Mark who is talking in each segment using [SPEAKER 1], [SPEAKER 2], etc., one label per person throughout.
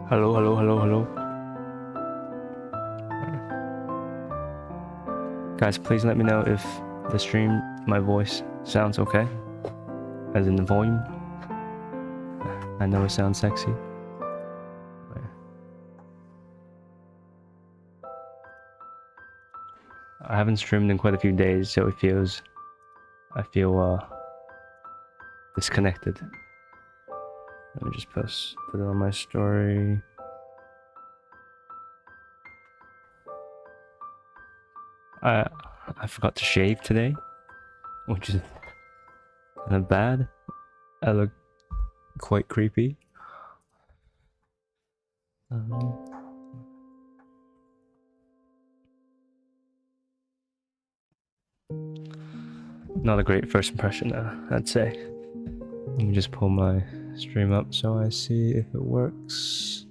[SPEAKER 1] Hello, hello, hello, hello. Guys, please let me know if the stream, my voice sounds okay. As in the volume. I know it sounds sexy. I haven't streamed in quite a few days, so I feel disconnected. Let me just put it on my story. I forgot to shave today, which is kind of bad. I look quite creepy. Not a great first impression, I'd say. Let me just pull my stream up so I see if it works.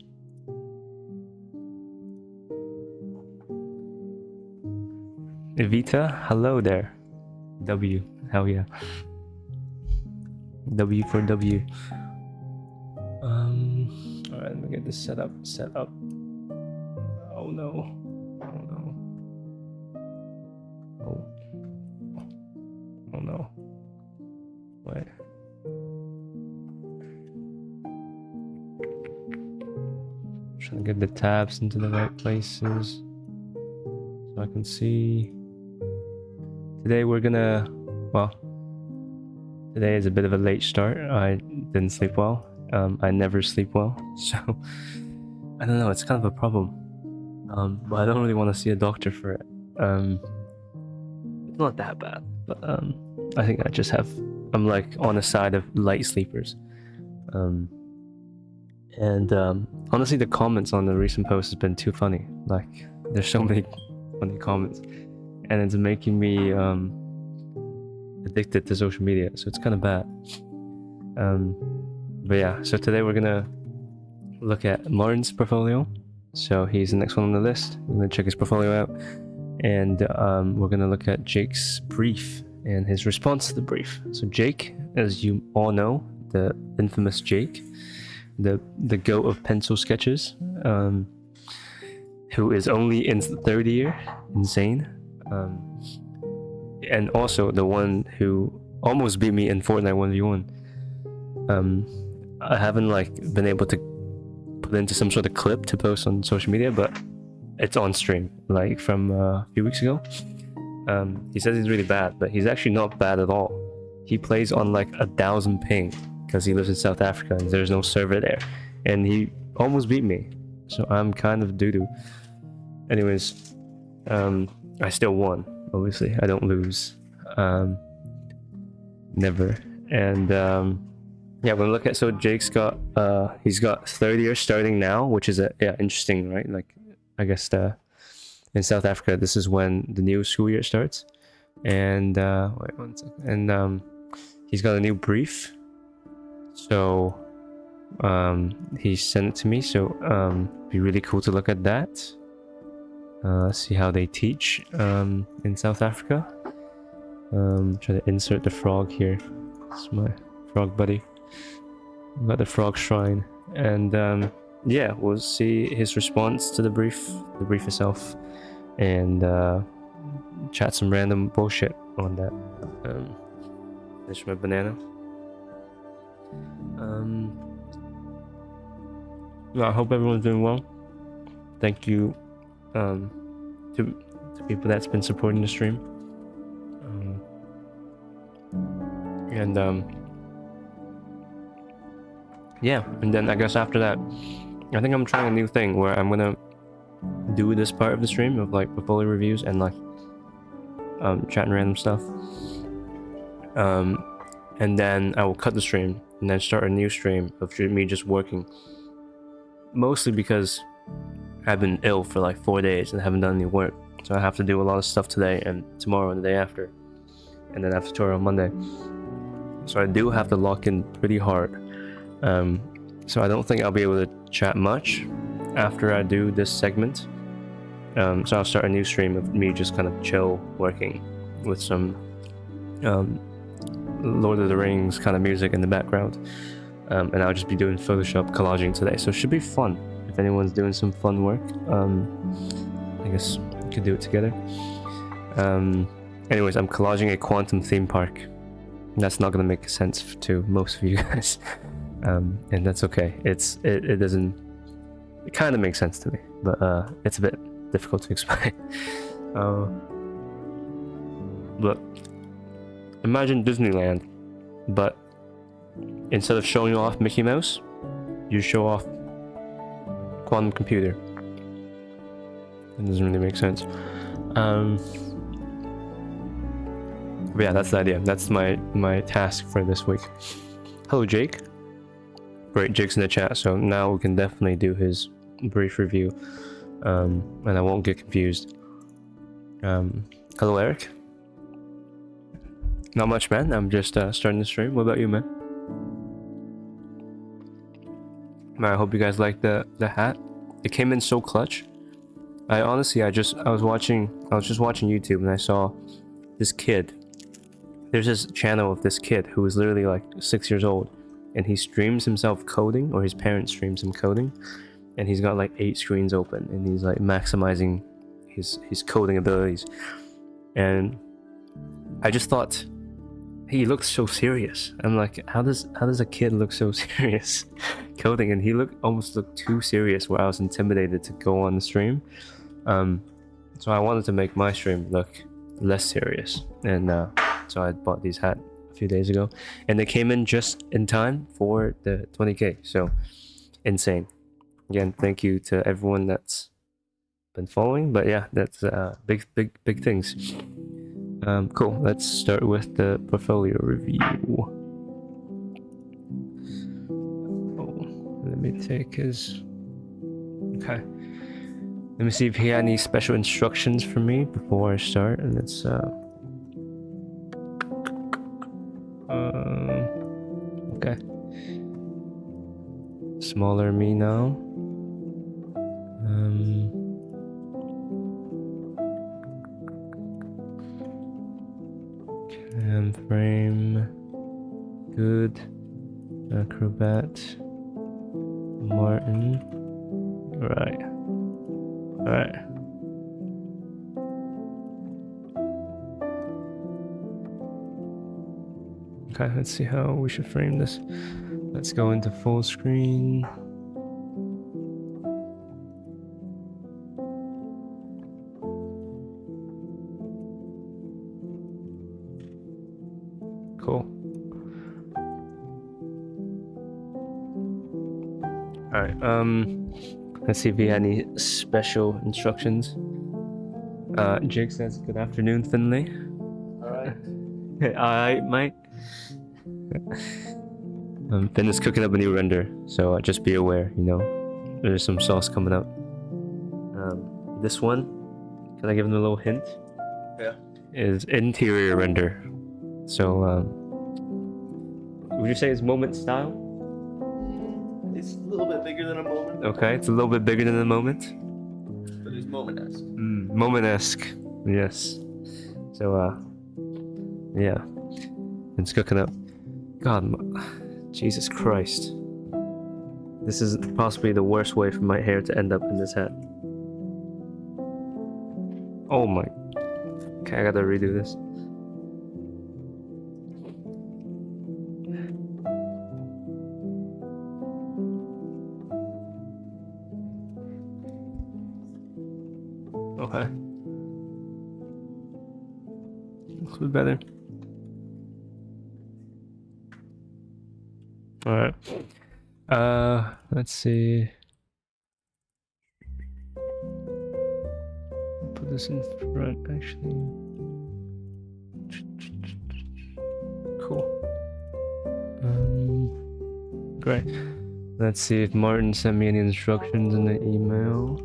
[SPEAKER 1] Evita, hello there. W, hell yeah. W for W. Alright, let me get this set up. Oh no. Oh no. Wait. Trying to get the tabs into the right places so I can see. Today we're gonna, today is a bit of a late start. I didn't sleep well. I never sleep well, so I don't know, it's kind of a problem. But I don't really want to see a doctor for it. It's not that bad, but I think I'm like on the side of light sleepers. And honestly, the comments on the recent post has been too funny. Like, there's so many funny comments, and it's making me addicted to social media, so it's kind of bad. But yeah, so today we're gonna look at Lauren's portfolio. So he's the next one on the list. We're gonna check his portfolio out, and we're gonna look at Jake's brief and his response to the brief. So Jake, as you all know, the infamous Jake, the goat of pencil sketches, who is only in the third year, insane, and also the one who almost beat me in Fortnite 1v1. I haven't been able to put into some sort of clip to post on social media, but it's on stream, from a few weeks ago. He says he's really bad, but he's actually not bad at all. He plays on 1,000 ping because he lives in South Africa and there's no server there, and he almost beat me, so I'm kind of doo-doo. Anyways, I still won, obviously. I don't lose, never. And yeah, we're gonna look at, so Jake's got he's got third year starting now, which is interesting, right? I guess in South Africa this is when the new school year starts. And wait one second. And he's got a new brief, so he sent it to me, so it'd be really cool to look at that, see how they teach in South Africa. Try to insert the frog here. It's my frog buddy. We've got the frog shrine, and yeah, we'll see his response to the brief itself, and chat some random bullshit on that. Finish my banana. I hope everyone's doing well. Thank you to people that's been supporting the stream. Yeah, and then I guess after that, I think I'm trying a new thing where I'm gonna do this part of the stream of portfolio reviews and chatting random stuff, and then I will cut the stream and then start a new stream of me just working, mostly because I've been ill for 4 days and haven't done any work, so I have to do a lot of stuff today and tomorrow and the day after, and then I have tutorial on Monday, so I do have to lock in pretty hard. So I don't think I'll be able to chat much after I do this segment. So I'll start a new stream of me just kind of chill working with some Lord of the Rings kind of music in the background, and I'll just be doing Photoshop collaging today, so it should be fun. if anyone's doing some fun work, I guess we could do it together. Anyways, I'm collaging a quantum theme park. That's not gonna make sense to most of you guys, and that's okay. It doesn't. It kind of makes sense to me, but it's a bit difficult to explain. Look, imagine Disneyland, but instead of showing off Mickey Mouse, you show off quantum computer. It doesn't really make sense. But yeah, that's the idea. That's my task for this week. Hello, Jake. Great, Jake's in the chat, so now we can definitely do his brief review, and I won't get confused. Hello, Eric. Not much, man. I'm just starting the stream. What about you, man? I hope you guys like the hat. It came in so clutch. I was just watching YouTube and I saw this kid. There's this channel of this kid who is literally like 6 years old, and he streams himself coding, or his parents streams him coding, and he's got like 8 screens open, and he's like maximizing his coding abilities. And I just thought he looked so serious. I'm like, how does a kid look so serious coding? And he almost looked too serious, where I was intimidated to go on the stream. So I wanted to make my stream look less serious, and so I bought these hats a few days ago, and they came in just in time for the 20k. So insane. Again, thank you to everyone that's been following. But yeah, that's big things. Cool. Let's start with the portfolio review. Oh, let me take his. Okay. Let me see if he had any special instructions for me before I start. And it's okay. Smaller me now. Cam frame. Good. Acrobat. Martin. Right. Alright. Okay, let's see how we should frame this. Let's go into full screen. Cool. Alright, let's see if he had any special instructions. Jake says, good afternoon, Finley. Alright. Alright, mate. Finn is cooking up a new render, so just be aware, you know, there's some sauce coming up. This one, can I give him a little hint? Yeah. Is interior render. So, would you say it's moment style?
[SPEAKER 2] It's a little bit bigger than a moment.
[SPEAKER 1] Okay, it's a little bit bigger than a moment.
[SPEAKER 2] But it's moment-esque.
[SPEAKER 1] Moment-esque, yes. So, yeah. It's cooking up. God, Jesus Christ. This is possibly the worst way for my hair to end up in this hat. Oh my. Okay, I gotta redo this. Okay. Looks a bit better. Alright. Let's see. Put this in front, actually. Cool. Great. Let's see if Martin sent me any instructions in the email.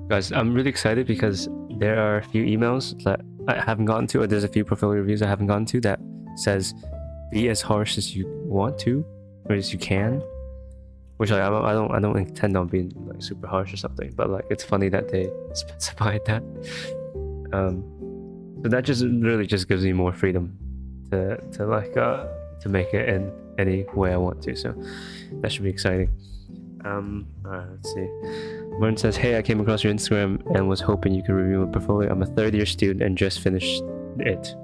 [SPEAKER 1] Guys, I'm really excited because there are a few emails that I haven't gotten to, or there's a few portfolio reviews I haven't gotten to that says be as harsh as you want to, or as you can. Which like, I don't intend on being like super harsh or something, but like it's funny that they specified that. So that just really just gives me more freedom to like to make it in any way I want to. So that should be exciting. Alright, let's see. Martin says, "Hey, I came across your Instagram and was hoping you could review my portfolio. I'm a third-year student and just finished it.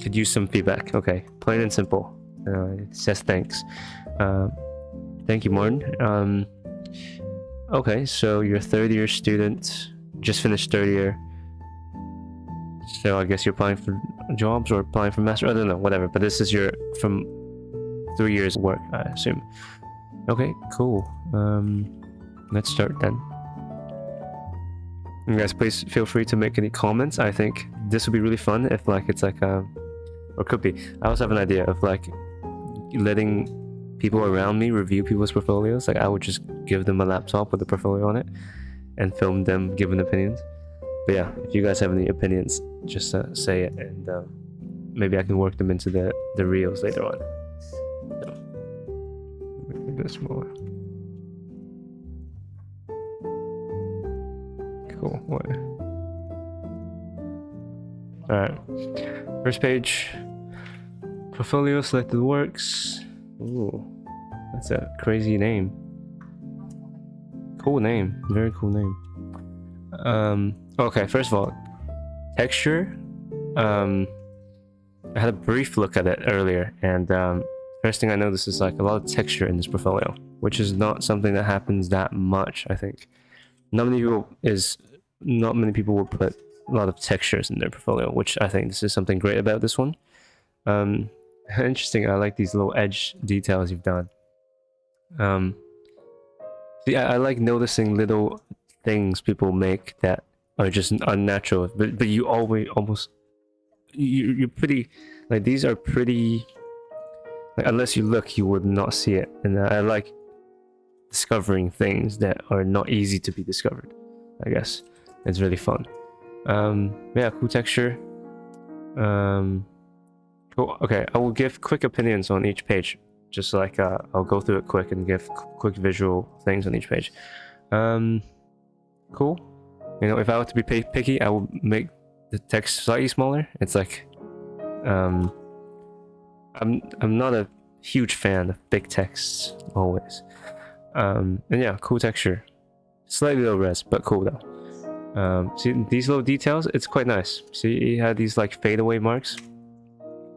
[SPEAKER 1] Could use some feedback." Okay, plain and simple. It says thanks. Thank you, Martin. Okay, so you're a third-year student, just finished third year. So I guess you're applying for jobs or applying for master. I don't know, whatever. But this is your from 3 years work, I assume. Okay, cool. Let's start then. You guys, please feel free to make any comments. I think this would be really fun if like it's like or could be. I also have an idea of like letting people around me review people's portfolios. Like I would just give them a laptop with a portfolio on it and film them giving opinions. But yeah, if you guys have any opinions, just say it, and maybe I can work them into the reels later on. So, make it a bit smaller. Cool. All right. First page. Portfolio, selected works. Ooh, that's a crazy name. Cool name. Very cool name. Okay, first of all, texture. I had a brief look at it earlier, and first thing I noticed is like a lot of texture in this portfolio, which is not something that happens that much. I think not many people will put a lot of textures in their portfolio, which I think this is something great about this one. Interesting. I like these little edge details you've done. I like noticing little things people make that are just unnatural, but you always almost you're pretty like these are pretty like unless you look you would not see it, and I like discovering things that are not easy to be discovered. I guess it's really fun. Yeah, cool texture. Cool. Okay, I will give quick opinions on each page, just like I'll go through it quick and give quick visual things on each page. Cool. You know, if I were to be picky, I would make the text slightly smaller. It's like I'm not a huge fan of big texts always. And yeah, cool texture, slightly low res, but cool though. See these little details, it's quite nice. See, he had these like fadeaway marks.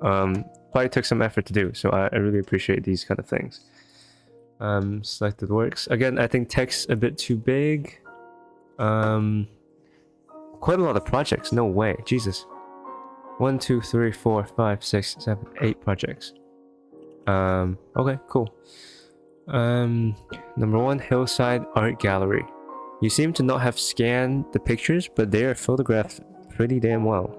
[SPEAKER 1] Probably took some effort to do, so I really appreciate these kind of things. Selected works again. I think text a bit too big. Quite a lot of projects. No way, Jesus. 1, 2, 3, 4, 5, 6, 7, 8 projects. Okay, cool. Number 1, Hillside Art Gallery. You seem to not have scanned the pictures, but they are photographed pretty damn well.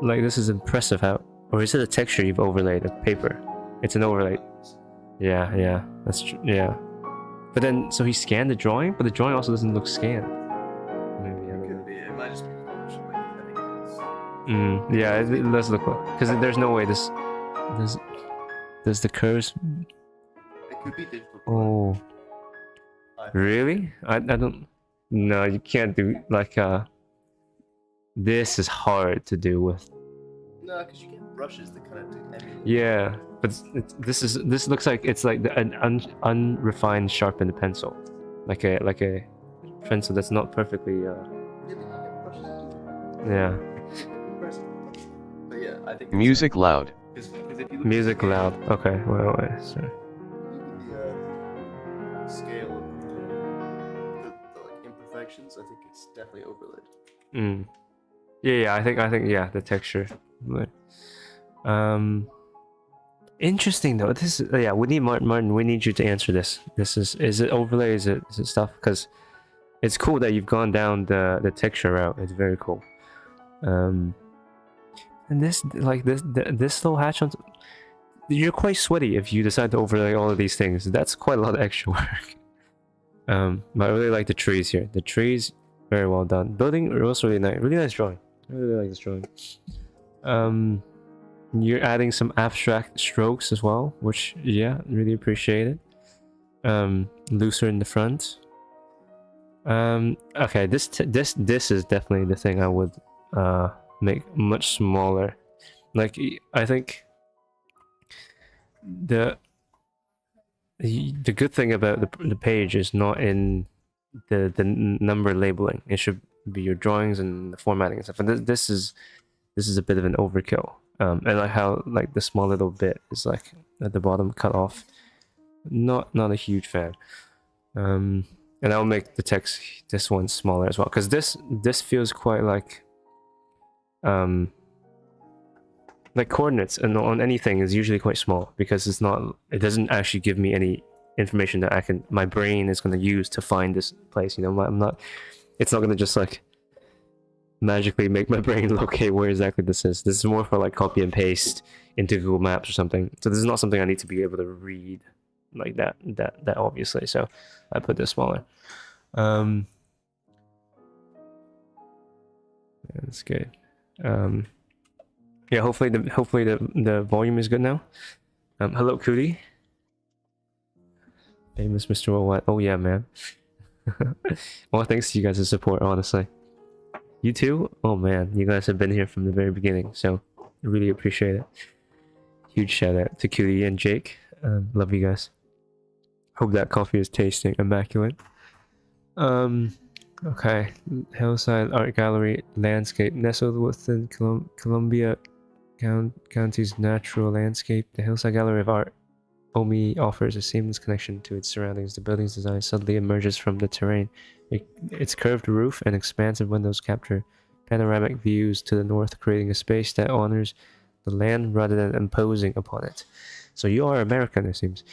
[SPEAKER 1] Like, this is impressive how... Or is it a texture you've overlaid a paper? It's an overlay. Yeah, that's true. Yeah. But then, so he scanned the drawing, but the drawing also doesn't look scanned. Maybe,
[SPEAKER 2] It could be. It might just be Photoshop, I think.
[SPEAKER 1] Yeah, it does look like... Because there's no way this... Does the curves...
[SPEAKER 2] It could be digital.
[SPEAKER 1] Oh. Really? I don't... No, you can't do... Like, this is hard to do with...
[SPEAKER 2] No, because you get brushes that kind of do emulate.
[SPEAKER 1] Yeah, but this looks like it's like an unrefined sharpened pencil, like a pencil that's not perfectly.
[SPEAKER 2] Yeah, but you get brushes that do
[SPEAKER 1] Yeah.
[SPEAKER 2] impressive. But yeah, I think.
[SPEAKER 3] Music loud.
[SPEAKER 2] Because if you look
[SPEAKER 1] Music loud. Okay. Wait. Sorry.
[SPEAKER 2] look at the scale of the like imperfections, I think it's definitely overlaid.
[SPEAKER 1] Yeah. I think yeah, the texture. But, interesting though. This is yeah. We need Martin. We need you to answer this. Is it overlay? Is it stuff? Because it's cool that you've gone down the texture route. It's very cool. And this like this little hatch on. You're quite sweaty if you decide to overlay all of these things. That's quite a lot of extra work. But I really like the trees here. The trees, very well done. Building was really nice. Really nice drawing. I really like this drawing. You're adding some abstract strokes as well, which yeah, really appreciate it. Looser in the front. Okay, this is definitely the thing I would make much smaller. Like I think the good thing about the page is not in the number labeling. It should be your drawings and the formatting and stuff. And this is a bit of an overkill. And like how like the small little bit is like at the bottom cut off. Not a huge fan. And I'll make the text this one smaller as well, because this feels quite like coordinates and on anything is usually quite small, because it doesn't actually give me any information that my brain is going to use to find this place. You know, it's not going to just like magically make my brain locate where exactly this is. This is more for like copy and paste into Google Maps or something. So this is not something I need to be able to read like that obviously. So I put this smaller. Yeah, that's good. Yeah, hopefully the volume is good now. Hello, Cootie. Famous Mr. Worldwide. Oh yeah, man. Well, thanks to you guys' support, honestly. You too? Oh man, you guys have been here from the very beginning, so I really appreciate it. Huge shout out to Cootie and Jake. Love you guys. Hope that coffee is tasting immaculate. Okay. Hillside Art Gallery landscape nestled within Columbia County's natural landscape. The Hillside Gallery of Art Kmoney offers a seamless connection to its surroundings. The building's design subtly emerges from the terrain. Its curved roof and expansive windows capture panoramic views to the north, creating a space that honors the land rather than imposing upon it. So you are American, it seems,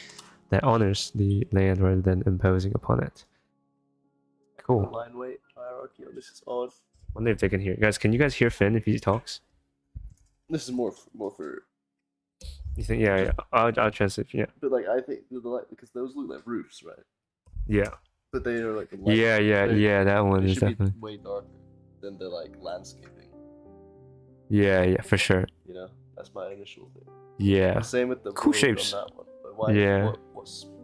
[SPEAKER 1] that honors the land rather than imposing upon it. Cool.
[SPEAKER 2] Line weight hierarchy on this is odd.
[SPEAKER 1] Wonder if they can hear. Guys, can you guys hear Finn if he talks?
[SPEAKER 2] This is more for.
[SPEAKER 1] You think? Yeah. I'll translate. Yeah.
[SPEAKER 2] But like I think because those look like roofs, right?
[SPEAKER 1] Yeah.
[SPEAKER 2] But they are like.
[SPEAKER 1] Yeah. That one is definitely
[SPEAKER 2] way darker than the like landscaping.
[SPEAKER 1] Yeah, for sure.
[SPEAKER 2] You know, that's my initial thing.
[SPEAKER 1] Yeah.
[SPEAKER 2] Same with the
[SPEAKER 1] cool
[SPEAKER 2] road
[SPEAKER 1] shapes.
[SPEAKER 2] on that one. But why?
[SPEAKER 1] Yeah.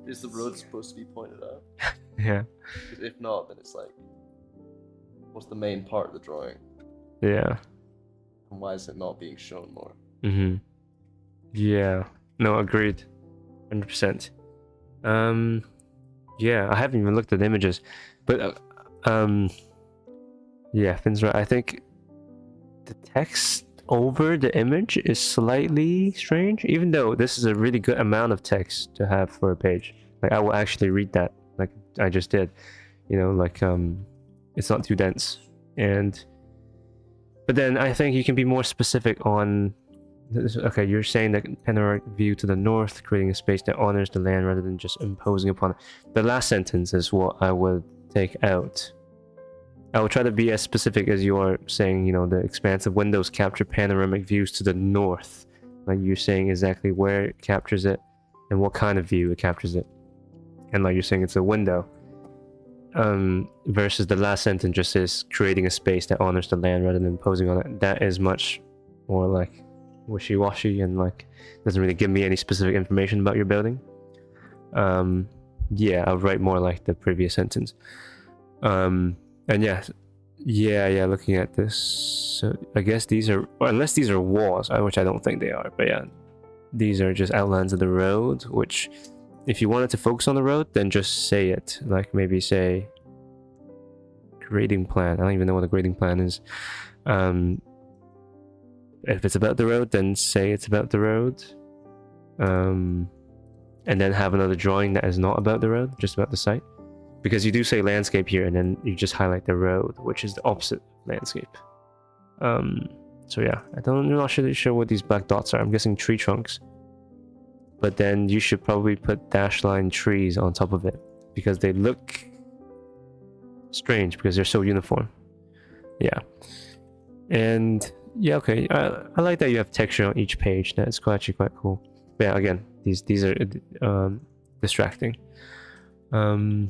[SPEAKER 2] Is the road supposed to be pointed out?
[SPEAKER 1] Yeah.
[SPEAKER 2] Because if not, then it's like, what's the main part of the drawing?
[SPEAKER 1] Yeah.
[SPEAKER 2] And why is it not being shown more?
[SPEAKER 1] Mm-hmm. Yeah. No, agreed. 100%. Yeah, I haven't even looked at images, but yeah, Finn's right. I think the text over the image is slightly strange, even though this is a really good amount of text to have for a page. Like I will actually read that, like I just did. You know, like it's not too dense. But then I think you can be more specific on this. Okay, you're saying that panoramic view to the north, creating a space that honors the land rather than just imposing upon it. The last sentence is what I would take out. I will try to be as specific as you are saying, you know, the expansive windows capture panoramic views to the north. Like you're saying exactly where it captures it and what kind of view it captures it. And like you're saying it's a window. Versus the last sentence just says creating a space that honors the land rather than imposing on it. That is much more like wishy-washy and like doesn't really give me any specific information about your building. Yeah, I'll write more like the previous sentence. And yeah, looking at this, so I guess these are, or unless these are walls, which I don't think they are, but yeah, these are just outlines of the road, which if you wanted to focus on the road, then just say it, like maybe say grading plan. I don't even know what a grading plan is. If it's about the road, then say it's about the road, and then have another drawing that is not about the road, just about the site. Because you do say landscape here, and then you just highlight the road, which is the opposite landscape. So yeah, I'm not really sure what these black dots are. I'm guessing tree trunks. But then you should probably put dash line trees on top of it, because they look strange because they're so uniform. Yeah. And yeah, okay. I like that you have texture on each page. That's actually quite cool. But yeah, again, these are distracting. Cool.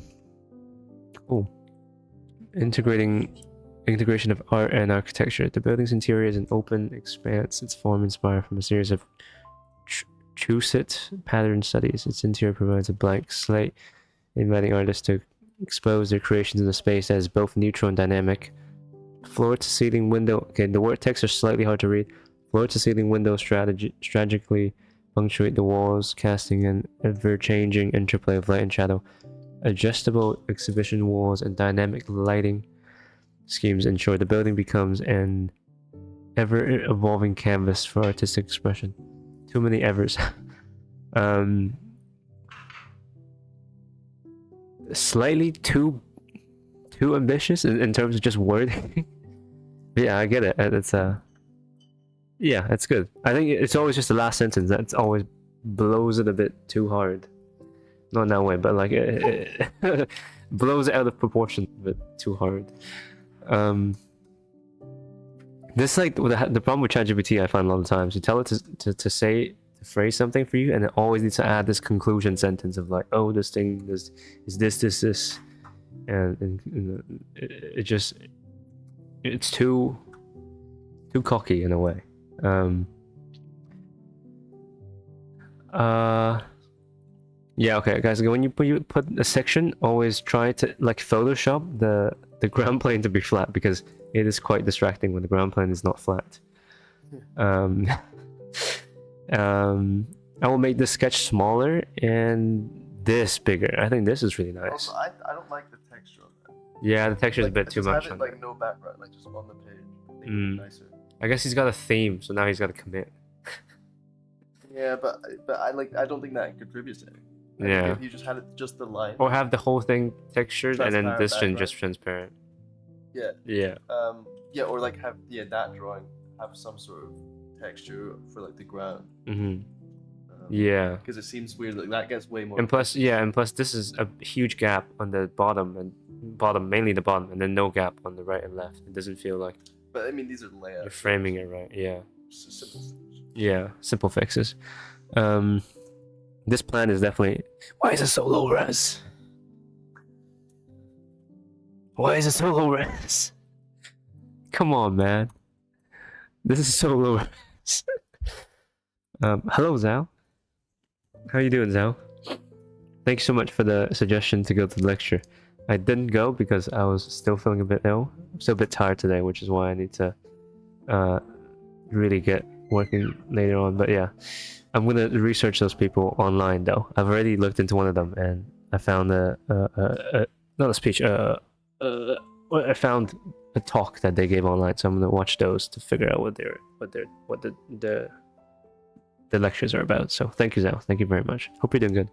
[SPEAKER 1] Integration of art and architecture. The building's interior is an open expanse. Its form inspired from a series of Chusett pattern studies. Its interior provides a blank slate, inviting artists to expose their creations in a space that is both neutral and dynamic. Floor to ceiling window. Okay, the word text are slightly hard to read. Floor to ceiling window strategically punctuate the walls, casting an ever-changing interplay of light and shadow. Adjustable exhibition walls and dynamic lighting schemes ensure the building becomes an ever-evolving canvas for artistic expression. Too many evers. Slightly too ambitious in terms of just wording. Yeah, I get it. It's yeah, it's good. I think it's always just the last sentence that's always blows it a bit too hard. Not in that way, but like it blows it out of proportion a bit too hard. This like the problem with ChatGPT I find a lot of times. You tell it to phrase something for you, and it always needs to add this conclusion sentence of like, oh, this thing is this, and it's too cocky in a way. Yeah, okay, guys. When you put a section, always try to like Photoshop the ground plane to be flat, because it is quite distracting when the ground plane is not flat. I will make this sketch smaller and this bigger. I think this is really nice.
[SPEAKER 2] Also, I don't like the texture on that.
[SPEAKER 1] Yeah, the texture is
[SPEAKER 2] Like,
[SPEAKER 1] a bit too
[SPEAKER 2] just
[SPEAKER 1] much.
[SPEAKER 2] have it, like no background, like just on the page. Make it nicer.
[SPEAKER 1] I guess he's got a theme, so now he's got to commit.
[SPEAKER 2] Yeah, but I don't think that contributes to anything. I think
[SPEAKER 1] Yeah.
[SPEAKER 2] if you just had it just the line.
[SPEAKER 1] Or have the whole thing textured and then
[SPEAKER 2] Transparent
[SPEAKER 1] this
[SPEAKER 2] background.
[SPEAKER 1] just transparent.
[SPEAKER 2] Yeah.
[SPEAKER 1] Yeah.
[SPEAKER 2] Yeah, or like have that drawing have some sort of texture for like the ground.
[SPEAKER 1] Yeah.
[SPEAKER 2] Because it seems weird. Like that gets way more.
[SPEAKER 1] And plus, this is a huge gap on the bottom, mainly the bottom, and then no gap on the right and left. It doesn't feel like
[SPEAKER 2] But I mean, these are layouts.
[SPEAKER 1] you're framing it right. Yeah.
[SPEAKER 2] Simple things.
[SPEAKER 1] Yeah, simple fixes. This plan is definitely. Why is it so low res? Why is it so low res? Come on, man. This is so low res. Hello, Zhao. How you doing, Zhao? Thank you so much for the suggestion to go to the lecture. I didn't go because I was still feeling a bit ill. I'm still a bit tired today, which is why I need to really get working later on. But yeah, I'm gonna research those people online though. I've already looked into one of them and I found not a speech. I found a talk that they gave online, so I'm gonna watch those to figure out what the lectures are about. So thank you, Zhao. Thank you very much. Hope you're doing good.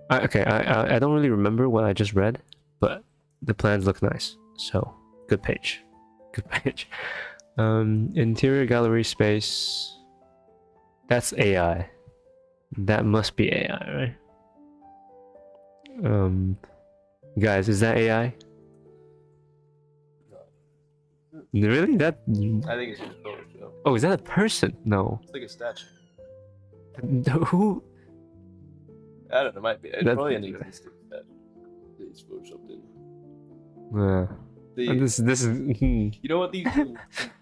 [SPEAKER 1] I don't really remember what I just read, but the plans look nice. So good page. Good page. Interior gallery space. That's AI. That must be AI, right? Guys, is that AI? Really? That?
[SPEAKER 2] I think it's just Photoshop.
[SPEAKER 1] Oh, is that a person? No.
[SPEAKER 2] It's like a statue.
[SPEAKER 1] Who?
[SPEAKER 2] I don't know. It might be. It's
[SPEAKER 1] That's-
[SPEAKER 2] probably an existing statue. It's photoshopped in.
[SPEAKER 1] Yeah. This is.
[SPEAKER 2] You know what these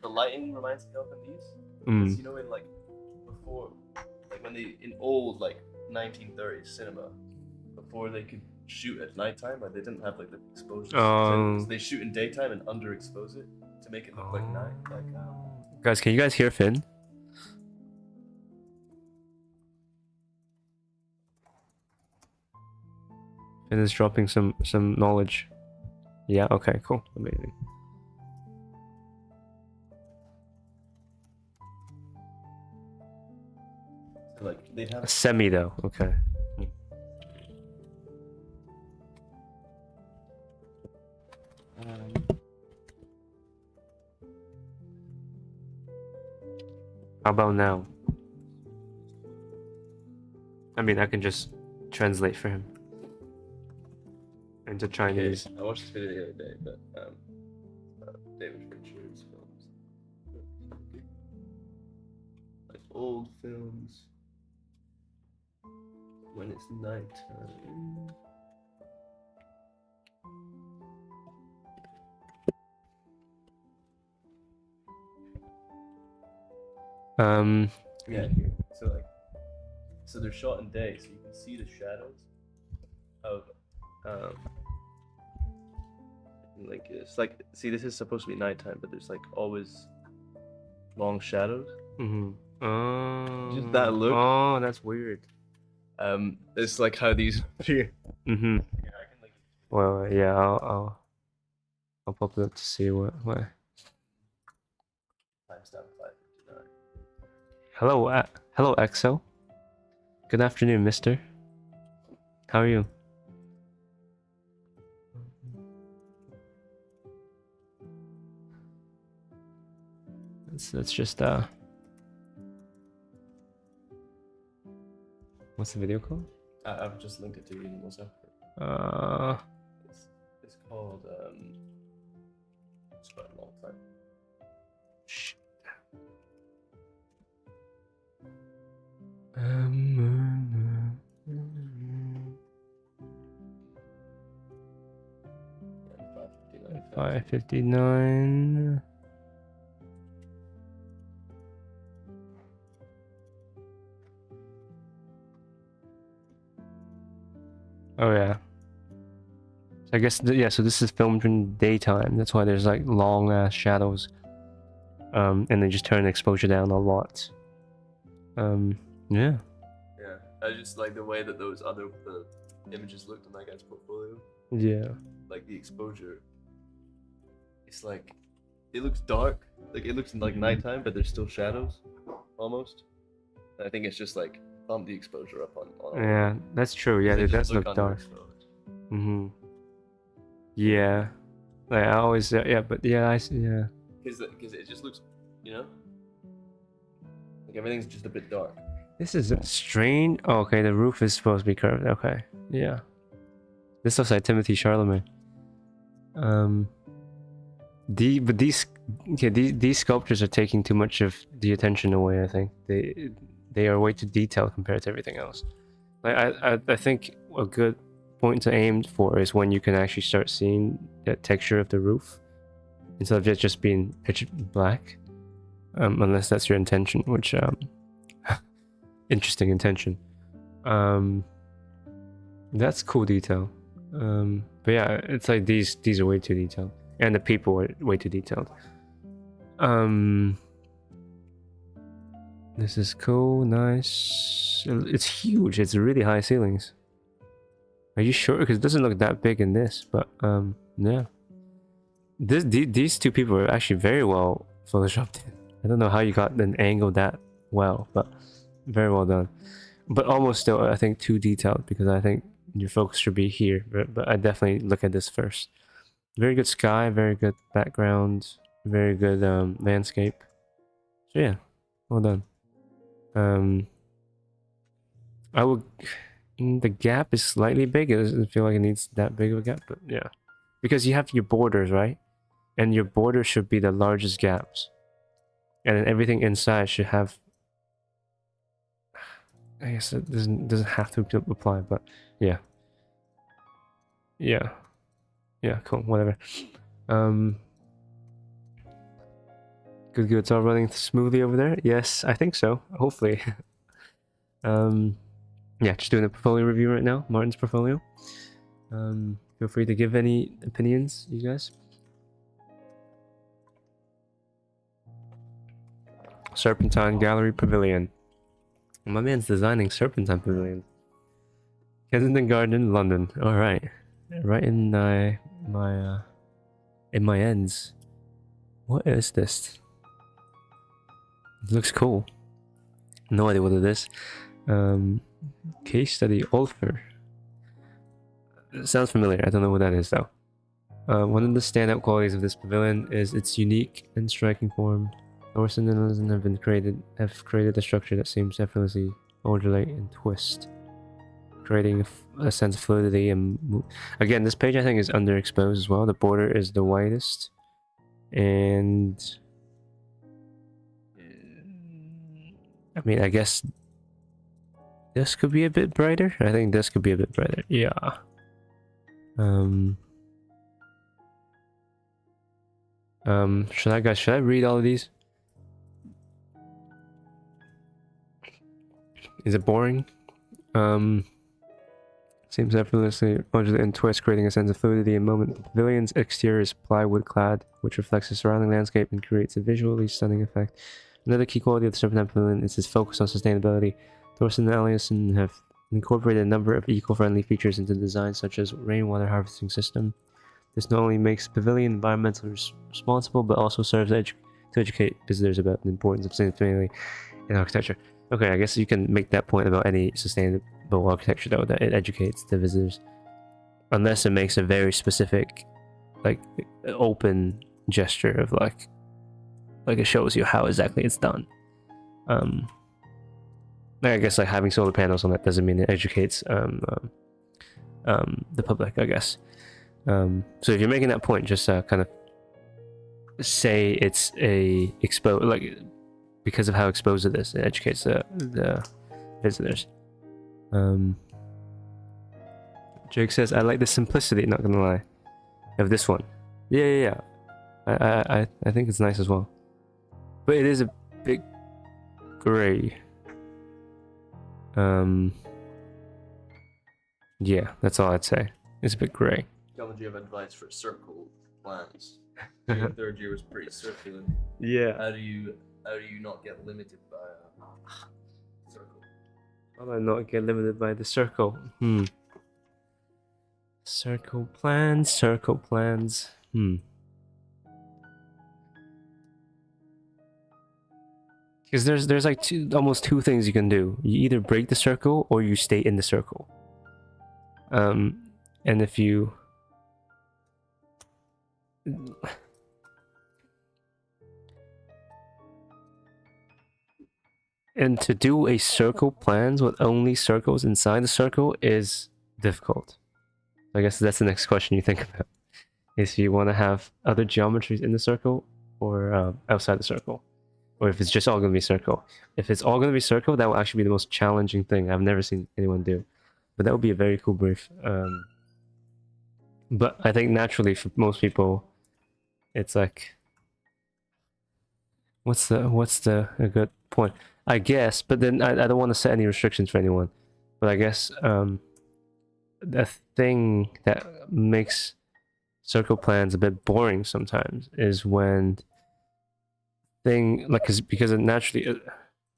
[SPEAKER 2] the lighting reminds me of in these? Is, you know, in like before, like when they in old like 1930s cinema, before they could shoot at nighttime, like they didn't have like the exposure. So they shoot in daytime and underexpose it to make it look like night. Like
[SPEAKER 1] Guys, can you guys hear Finn? Finn is dropping some knowledge. Yeah. Okay. Cool. Amazing.
[SPEAKER 2] like they'd have.
[SPEAKER 1] Semi though. Okay. How about now? I mean, I can just translate for him into Chinese.
[SPEAKER 2] I watched this video the other day, but David Fincher's films, like old films, when it's nighttime. Yeah, here. So they're shot in day, so you can see the shadows of like it's like, see, this is supposed to be nighttime, but there's like always long shadows.
[SPEAKER 1] Mm-hmm. Oh.
[SPEAKER 2] Just that look.
[SPEAKER 1] Oh, that's weird.
[SPEAKER 2] It's like how these appear.
[SPEAKER 1] Mm-hmm.
[SPEAKER 2] Yeah, I can like.
[SPEAKER 1] Well, yeah, I'll pop it up to see what.
[SPEAKER 2] Timestamp 5:59.
[SPEAKER 1] Hello, hello, Exo. Good afternoon, Mister. How are you? Let's just What's the video called?
[SPEAKER 2] I've just linked it to you in WhatsApp. It's called It's quite a long time.
[SPEAKER 1] Shit.
[SPEAKER 2] Yeah, 5:59.
[SPEAKER 1] 5:59. Oh yeah. So I guess yeah. So this is filmed in daytime. That's why there's like long ass shadows. And they just turn the exposure down a lot. Yeah.
[SPEAKER 2] Yeah, I just like the way that the images looked on that guy's portfolio.
[SPEAKER 1] Yeah.
[SPEAKER 2] Like the exposure. It's like it looks dark. Like it looks like nighttime, but there's still shadows, almost. And I think it's just like bump the exposure up on
[SPEAKER 1] Yeah, that's true. Yeah, it does look dark. Mm-hmm. Yeah. Like I always yeah, but yeah, yeah.
[SPEAKER 2] Because it just looks, like everything's just a bit dark.
[SPEAKER 1] This is strange. Oh, okay, the roof is supposed to be curved. Okay, yeah. This looks like Timothy Chalamet. These sculptures are taking too much of the attention away. I think they are way too detailed compared to everything else. Like I think a good point to aim for is when you can actually start seeing the texture of the roof instead of just being pitch black. Unless that's your intention, which interesting intention. That's cool detail. But yeah, it's like these are way too detailed, and the people are way too detailed. This is cool, nice. It's huge. It's really high ceilings. Are you sure? Because it doesn't look that big in this, but yeah. These two people are actually very well photoshopped in. I don't know how you got an angle that well, but very well done. But almost still, I think too detailed because I think your focus should be here. But I definitely look at this first. Very good sky, very good background, very good landscape. So yeah, well done. I would. The gap is slightly big. It doesn't feel like it needs that big of a gap, but yeah, because you have your borders, right? And your borders should be the largest gaps, and then everything inside should have. I guess it doesn't have to apply, but yeah, cool, whatever. Good. It's all running smoothly over there. Yes, I think so. Hopefully. Yeah, just doing a portfolio review right now. Martin's portfolio. Feel free to give any opinions, you guys. Serpentine Gallery Pavilion. My man's designing Serpentine Pavilion. Kensington Garden, London. All right, right in my ends. What is this? It looks cool. No idea what it is. Case study Ulfer. Sounds familiar. I don't know what that is though. One of the standout qualities of this pavilion is its unique and striking form. Thorson and Listen have created a structure that seems effortlessly modulate and twist, creating a sense of fluidity and again, this page I think is underexposed as well. The border is the widest, and I mean, I guess this could be a bit brighter. I think this could be a bit brighter. Yeah. Should I read all of these? Is it boring? Seems effortlessly modulated and twist, creating a sense of fluidity and moment. The pavilion's exterior is plywood clad, which reflects the surrounding landscape and creates a visually stunning effect. Another key quality of the Serpentine Pavilion is its focus on sustainability. Thorsten and Eliasson have incorporated a number of eco-friendly features into the design, such as rainwater harvesting system. This not only makes the pavilion environmentally responsible, but also serves to educate visitors about the importance of sustainability in architecture. Okay, I guess you can make that point about any sustainable architecture, though, that it educates the visitors. Unless it makes a very specific, like, open gesture of like it shows you how exactly it's done. I guess like having solar panels on that doesn't mean it educates the public, I guess. So if you're making that point, just kind of say it's a because of how exposed it is, it educates the visitors. Jake says, I like the simplicity, not gonna lie, of this one. Yeah. I think it's nice as well. But it is a bit grey. Yeah, that's all I'd say. It's a bit grey.
[SPEAKER 2] Kelvin, do you have advice for circle plans? Your third year was pretty circular.
[SPEAKER 1] Yeah.
[SPEAKER 2] How do you not get limited by a circle?
[SPEAKER 1] How do I not get limited by the circle? Circle plans. Because there's like almost two things you can do. You either break the circle or you stay in the circle. And if you and to do a circle plans with only circles inside the circle is difficult. I guess that's the next question you think about. Is you want to have other geometries in the circle or outside the circle, or if it's just all going to be circle. If it's all going to be circle, that will actually be the most challenging thing I've never seen anyone do. But that would be a very cool brief. But I think naturally for most people, it's like, what's a good point? I guess, but then I don't want to set any restrictions for anyone. But I guess the thing that makes circle plans a bit boring sometimes is when because it naturally,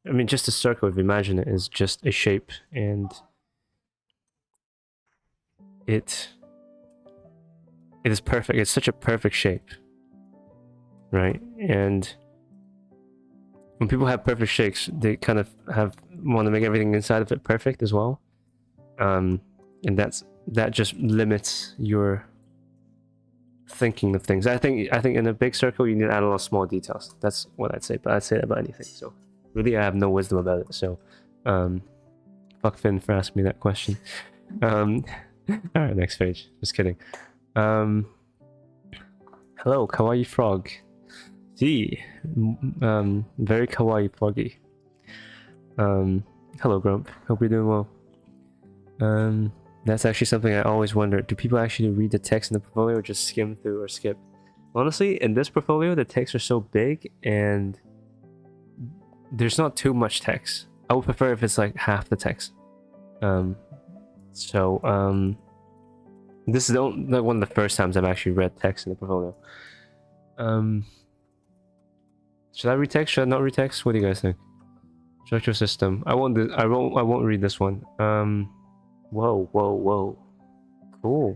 [SPEAKER 1] I mean, just a circle, if you imagine it, is just a shape, and it is perfect. It's such a perfect shape, right? And when people have perfect shapes, they kind of want to make everything inside of it perfect as well, and that just limits your thinking of things. I think in a big circle you need to add a lot of small details. That's what I'd say, but I'd say that about anything. So really I have no wisdom about it. So fuck Finn for asking me that question. Alright, next page. Just kidding. Hello, kawaii frog. See, very kawaii froggy. Hello Grump, hope you're doing well. That's actually something I always wonder. Do people actually read the text in the portfolio or just skim through or skip? Honestly, in this portfolio, the texts are so big and there's not too much text. I would prefer if it's like half the text. This is one of the first times I've actually read text in the portfolio. Should I read text? Should I not read text? What do you guys think? Structural system. I won't read this one. Whoa. Cool.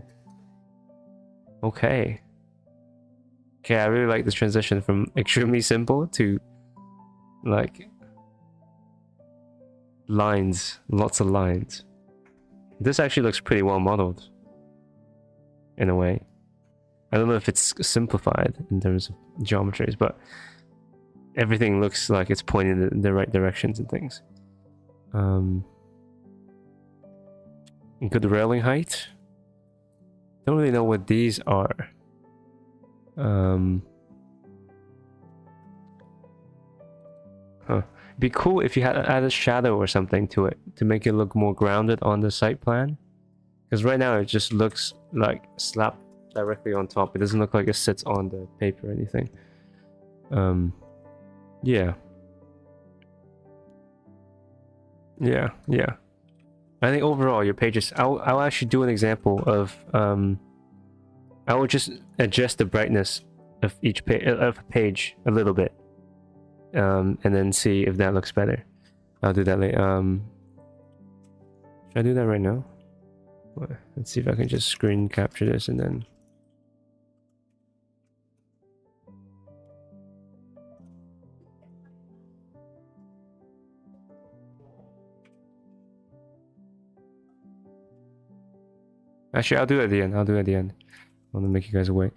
[SPEAKER 1] Okay, I really like this transition from extremely simple to like lines, lots of lines. This actually looks pretty well modeled in a way. I don't know if it's simplified in terms of geometries, but everything looks like it's pointing in the right directions and things. Good railing height. Don't really know what these are. It'd be cool if you had add a shadow or something to it to make it look more grounded on the site plan. Because right now it just looks like slapped directly on top. It doesn't look like it sits on the paper or anything. Yeah. I think overall your pages, I'll actually do an example of I will just adjust the brightness of each page a little bit and then see if that looks better. I'll do that later. Should I do that right now? Let's see if I can just screen capture this and then. Actually, I'll do it at the end. I'll do it at the end. I want to make you guys wait.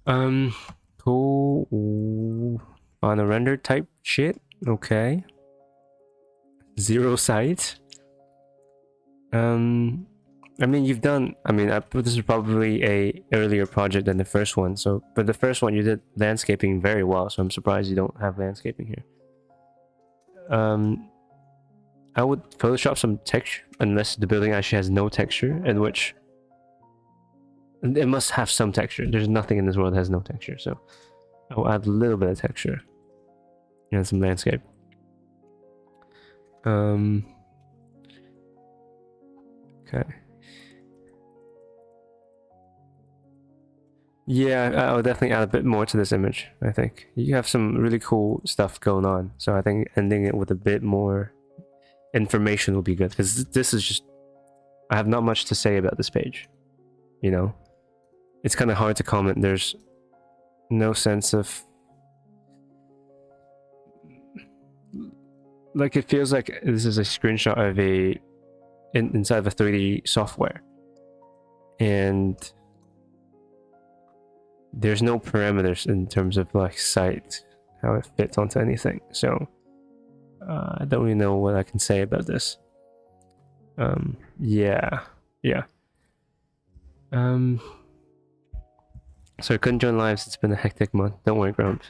[SPEAKER 1] Cool. On a render type shit. Okay. 0 sight. I mean, you've done. I mean, this is probably a earlier project than the first one. So, but the first one you did landscaping very well. So I'm surprised you don't have landscaping here. I would Photoshop some texture, unless the building actually has no texture, in which it must have some texture. There's nothing in this world that has no texture, so I'll add a little bit of texture and some landscape. Okay. Yeah, I'll definitely add a bit more to this image. I think you have some really cool stuff going on, so I think ending it with a bit more information will be good, because this is just, I have not much to say about this page, you know. It's kind of hard to comment. There's no sense of, like, it feels like this is a screenshot of inside of a 3D software, and there's no parameters in terms of like sight, how it fits onto anything. So I don't really know what I can say about this. Yeah. So I couldn't join lives. It's been a hectic month. Don't worry, Grump.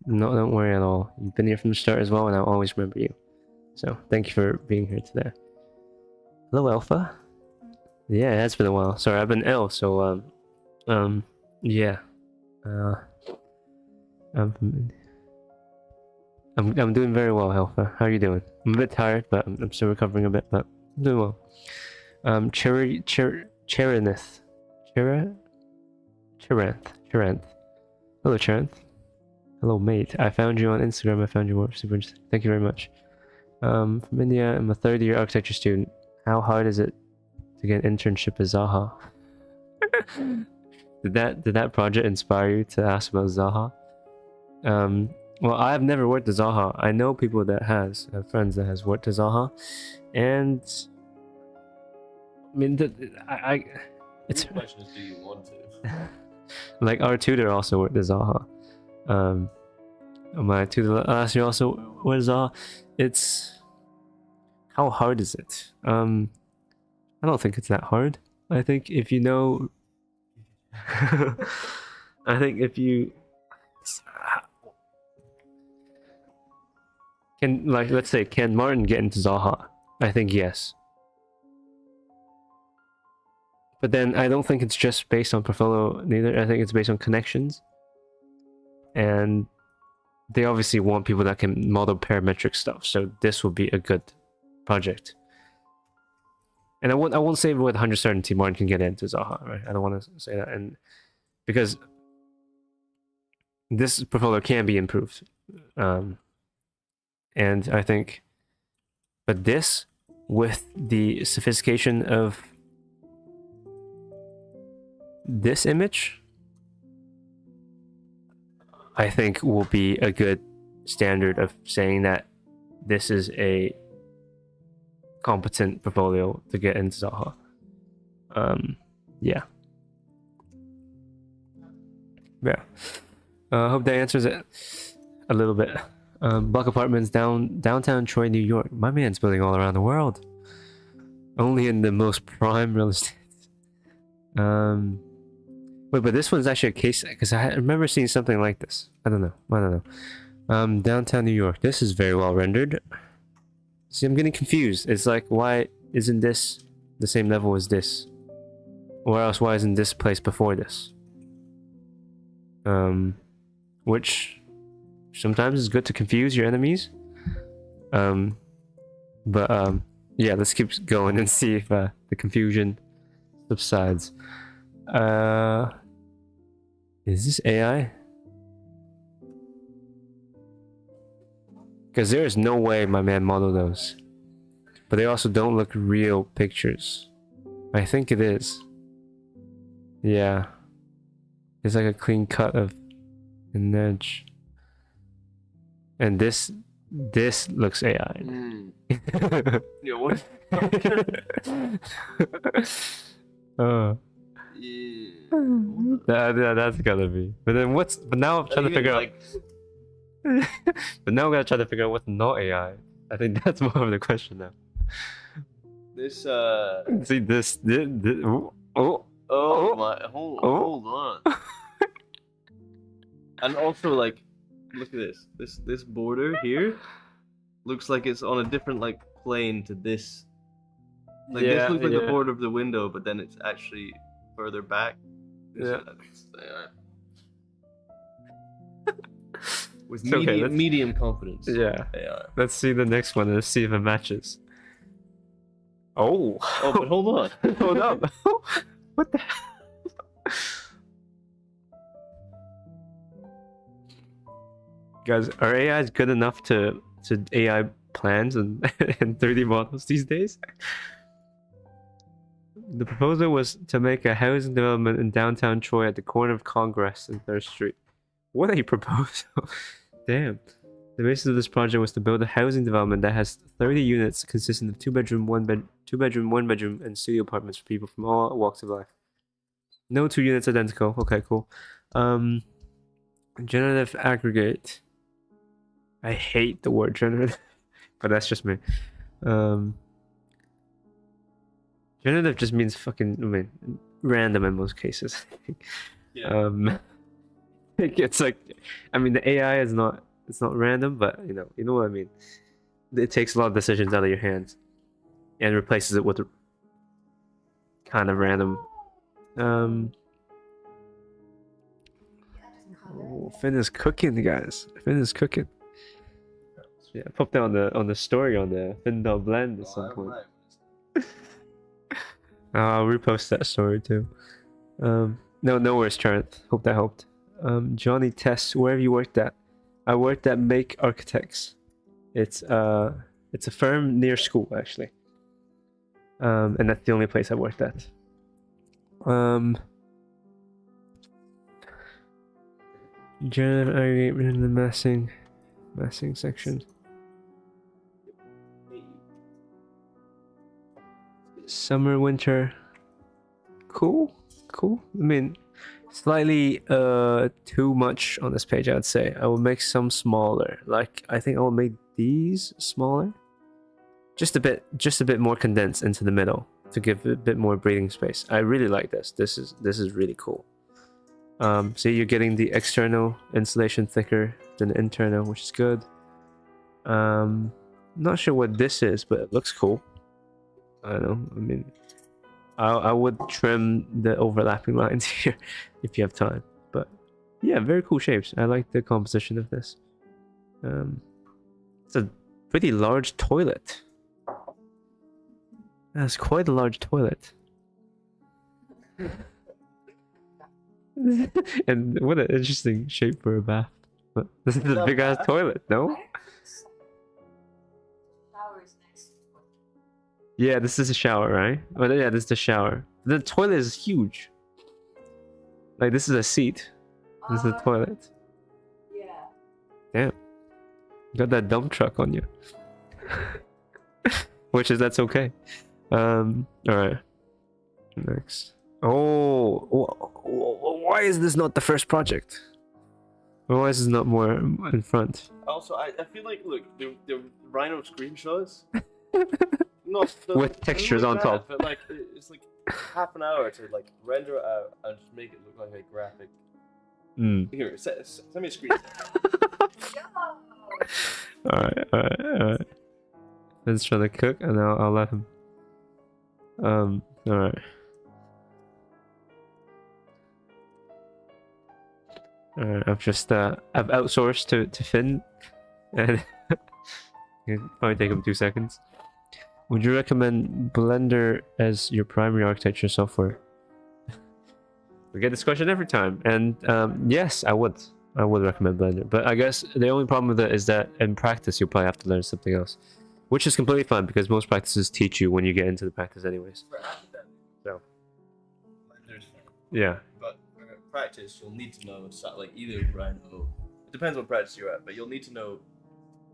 [SPEAKER 1] No, don't worry at all. You've been here from the start as well, and I'll always remember you. So thank you for being here today. Hello, Alpha. Yeah, it has been a while. Sorry, I've been ill. So yeah. I'm doing very well, Alpha. How are you doing? I'm a bit tired, but I'm still recovering a bit, but I'm doing well. Cheranth. Hello, Cheranth. Hello, mate. I found you on Instagram. I found your work. Super interesting. Thank you very much. From India. I'm a third-year architecture student. How hard is it to get an internship at Zaha? Did that project inspire you to ask about Zaha? Well, I have never worked at Zaha. I know people that I have friends that has worked at Zaha, and I mean, it's.
[SPEAKER 2] The question is, do you want to?
[SPEAKER 1] Like, our tutor also worked at Zaha. My tutor last year also worked at Zaha. It's, how hard is it? I don't think it's that hard. I think if you know. I think if you can, like, let's say, can Martin get into Zaha? I think yes. But then I don't think it's just based on portfolio neither. I think it's based on connections. And they obviously want people that can model parametric stuff. So this will be a good project. And I won't say with 100% certainty Martin can get into Zaha, right? I don't want to say that, and because this portfolio can be improved, and I think, but this, with the sophistication of this image, I think will be a good standard of saying that this is a competent portfolio to get into Zaha. Yeah. Hope that answers it a little bit. Buck Apartments, downtown Troy, New York. My man's building all around the world. Only in the most prime real estate. Wait, but this one's actually a case, because I remember seeing something like this. I don't know. Downtown New York. This is very well rendered. See, I'm getting confused. It's like, why isn't this the same level as this? Or else, why isn't this place before this? Which sometimes is good to confuse your enemies. But yeah, let's keep going and see if the confusion subsides. Is this AI? Because there is no way my man modeled those. But they also don't look real pictures. I think it is. Yeah. It's like a clean cut of an edge. And this looks AI.
[SPEAKER 2] Yeah, what?
[SPEAKER 1] Yeah. That's gotta be. But then what's? But now I'm trying to figure out. But now I'm gonna try to figure out what's not AI. I think that's more of the question now.
[SPEAKER 2] This
[SPEAKER 1] See this.
[SPEAKER 2] hold on. And also like, look at this. This border here looks like it's on a different like plane to this. Like this looks like the border of the window, but then it's actually further back.
[SPEAKER 1] Yeah.
[SPEAKER 2] With
[SPEAKER 1] Okay,
[SPEAKER 2] medium confidence.
[SPEAKER 1] Yeah.
[SPEAKER 2] AI.
[SPEAKER 1] Let's see the next one. Let's see if it matches. Oh.
[SPEAKER 2] Oh, but hold on.
[SPEAKER 1] Hold up. What the hell? Guys, are AIs good enough to AI plans and 3D models these days? The proposal was to make a housing development in downtown Troy at the corner of Congress and 3rd Street. What a proposal. Damn. The basis of this project was to build a housing development that has 30 units consisting of 2-bedroom, 1-bedroom, and studio apartments for people from all walks of life. No 2 units identical. Okay, cool. Generative aggregate. I hate the word generative, but that's just me. Generative just means fucking, random in most cases.
[SPEAKER 2] Yeah.
[SPEAKER 1] It's like, the AI is not, it's not random, but you know what I mean. It takes a lot of decisions out of your hands and replaces it with a kind of random. Finn is cooking, guys. Finn is cooking. Yeah, pop that on the story on the Finn blend at some point. I'll repost that story too. No worries, Charlotte. Hope that helped. Johnny Tess, where have you worked at? I worked at Make Architects. It's a firm near school actually. And that's the only place I worked at. Generative aggregate in the massing section. Summer, winter. Cool. Slightly too much on this page, I would say. I will make some smaller. Like, I think I will make these smaller. Just a bit more condensed into the middle to give a bit more breathing space. I really like this. This is really cool. So you're getting the external insulation thicker than the internal, which is good. Not sure what this is, but it looks cool. I don't know. I would trim the overlapping lines here if you have time. But yeah, very cool shapes. I like the composition of this. It's a pretty large toilet. That's quite a large toilet. And what an interesting shape for a bath. But this is a big ass toilet, no? Yeah, this is a shower, right? Oh yeah, this is the shower. The toilet is huge. Like, this is a seat. This is the toilet.
[SPEAKER 3] Yeah.
[SPEAKER 1] Damn. Got that dump truck on you. That's okay. Alright. Next. Oh, why is this not the first project? Why is this not more in front?
[SPEAKER 2] Also, I feel like, look, the Rhino screenshots.
[SPEAKER 1] With textures on top.
[SPEAKER 2] But like, it's like half an hour to like render it out and just make it look like a graphic. Here, send me a screen.
[SPEAKER 1] Alright. Let's try to cook and I'll let him. Alright. I've just I've outsourced to Finn, and it'll probably take him 2 seconds. Would you recommend Blender as your primary architecture software? We get this question every time, and yes, I would. I would recommend Blender. But I guess the only problem with it is that in practice you'll probably have to learn something else, which is completely fine because most practices teach you when you get into the practice anyways. So
[SPEAKER 2] Blender's fine.
[SPEAKER 1] yeah.
[SPEAKER 2] But for practice, you'll need to know like either Rhino. It depends what practice you're at, but you'll need to know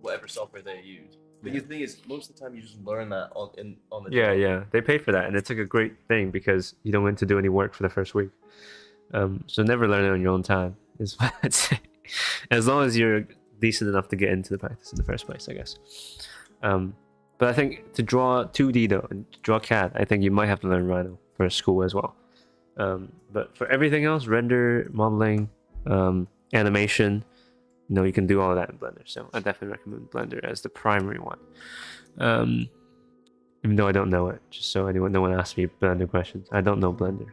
[SPEAKER 2] whatever software they use. But the thing is, most of the time you just learn that on the job.
[SPEAKER 1] Yeah, they pay for that, and it's like a great thing because you don't get to do any work for the first week. So never learn it on your own time is what I'd say. As long as you're decent enough to get into the practice in the first place, I guess. But I think to draw 2D though, and to draw CAD, I think you might have to learn Rhino for school as well. But for everything else, render, modeling, animation, you can do all of that in Blender. So I definitely recommend Blender as the primary one. Even though I don't know it, just so no one asks me Blender questions. I don't know Blender.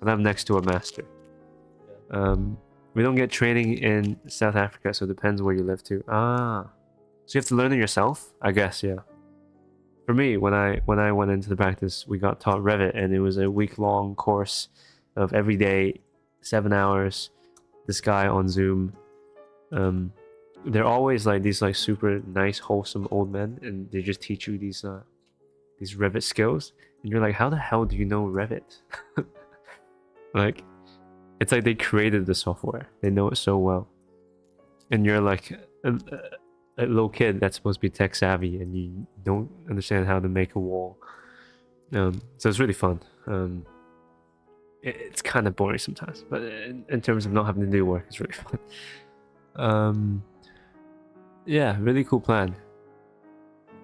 [SPEAKER 1] But I'm next to a master. We don't get training in South Africa, so it depends where you live too. So you have to learn it yourself? I guess, yeah. For me, when I went into the practice, we got taught Revit, and it was a week-long course of every day, 7 hours. This guy on Zoom. They're always like these like super nice, wholesome old men, and they just teach you these Revit skills, and you're like, how the hell do you know Revit? Like, it's like they created the software. They know it so well, and you're like a little kid that's supposed to be tech savvy, and you don't understand how to make a wall. So it's really fun. It's kind of boring sometimes, but in terms of not having to do work, it's really fun. Yeah, really cool plan.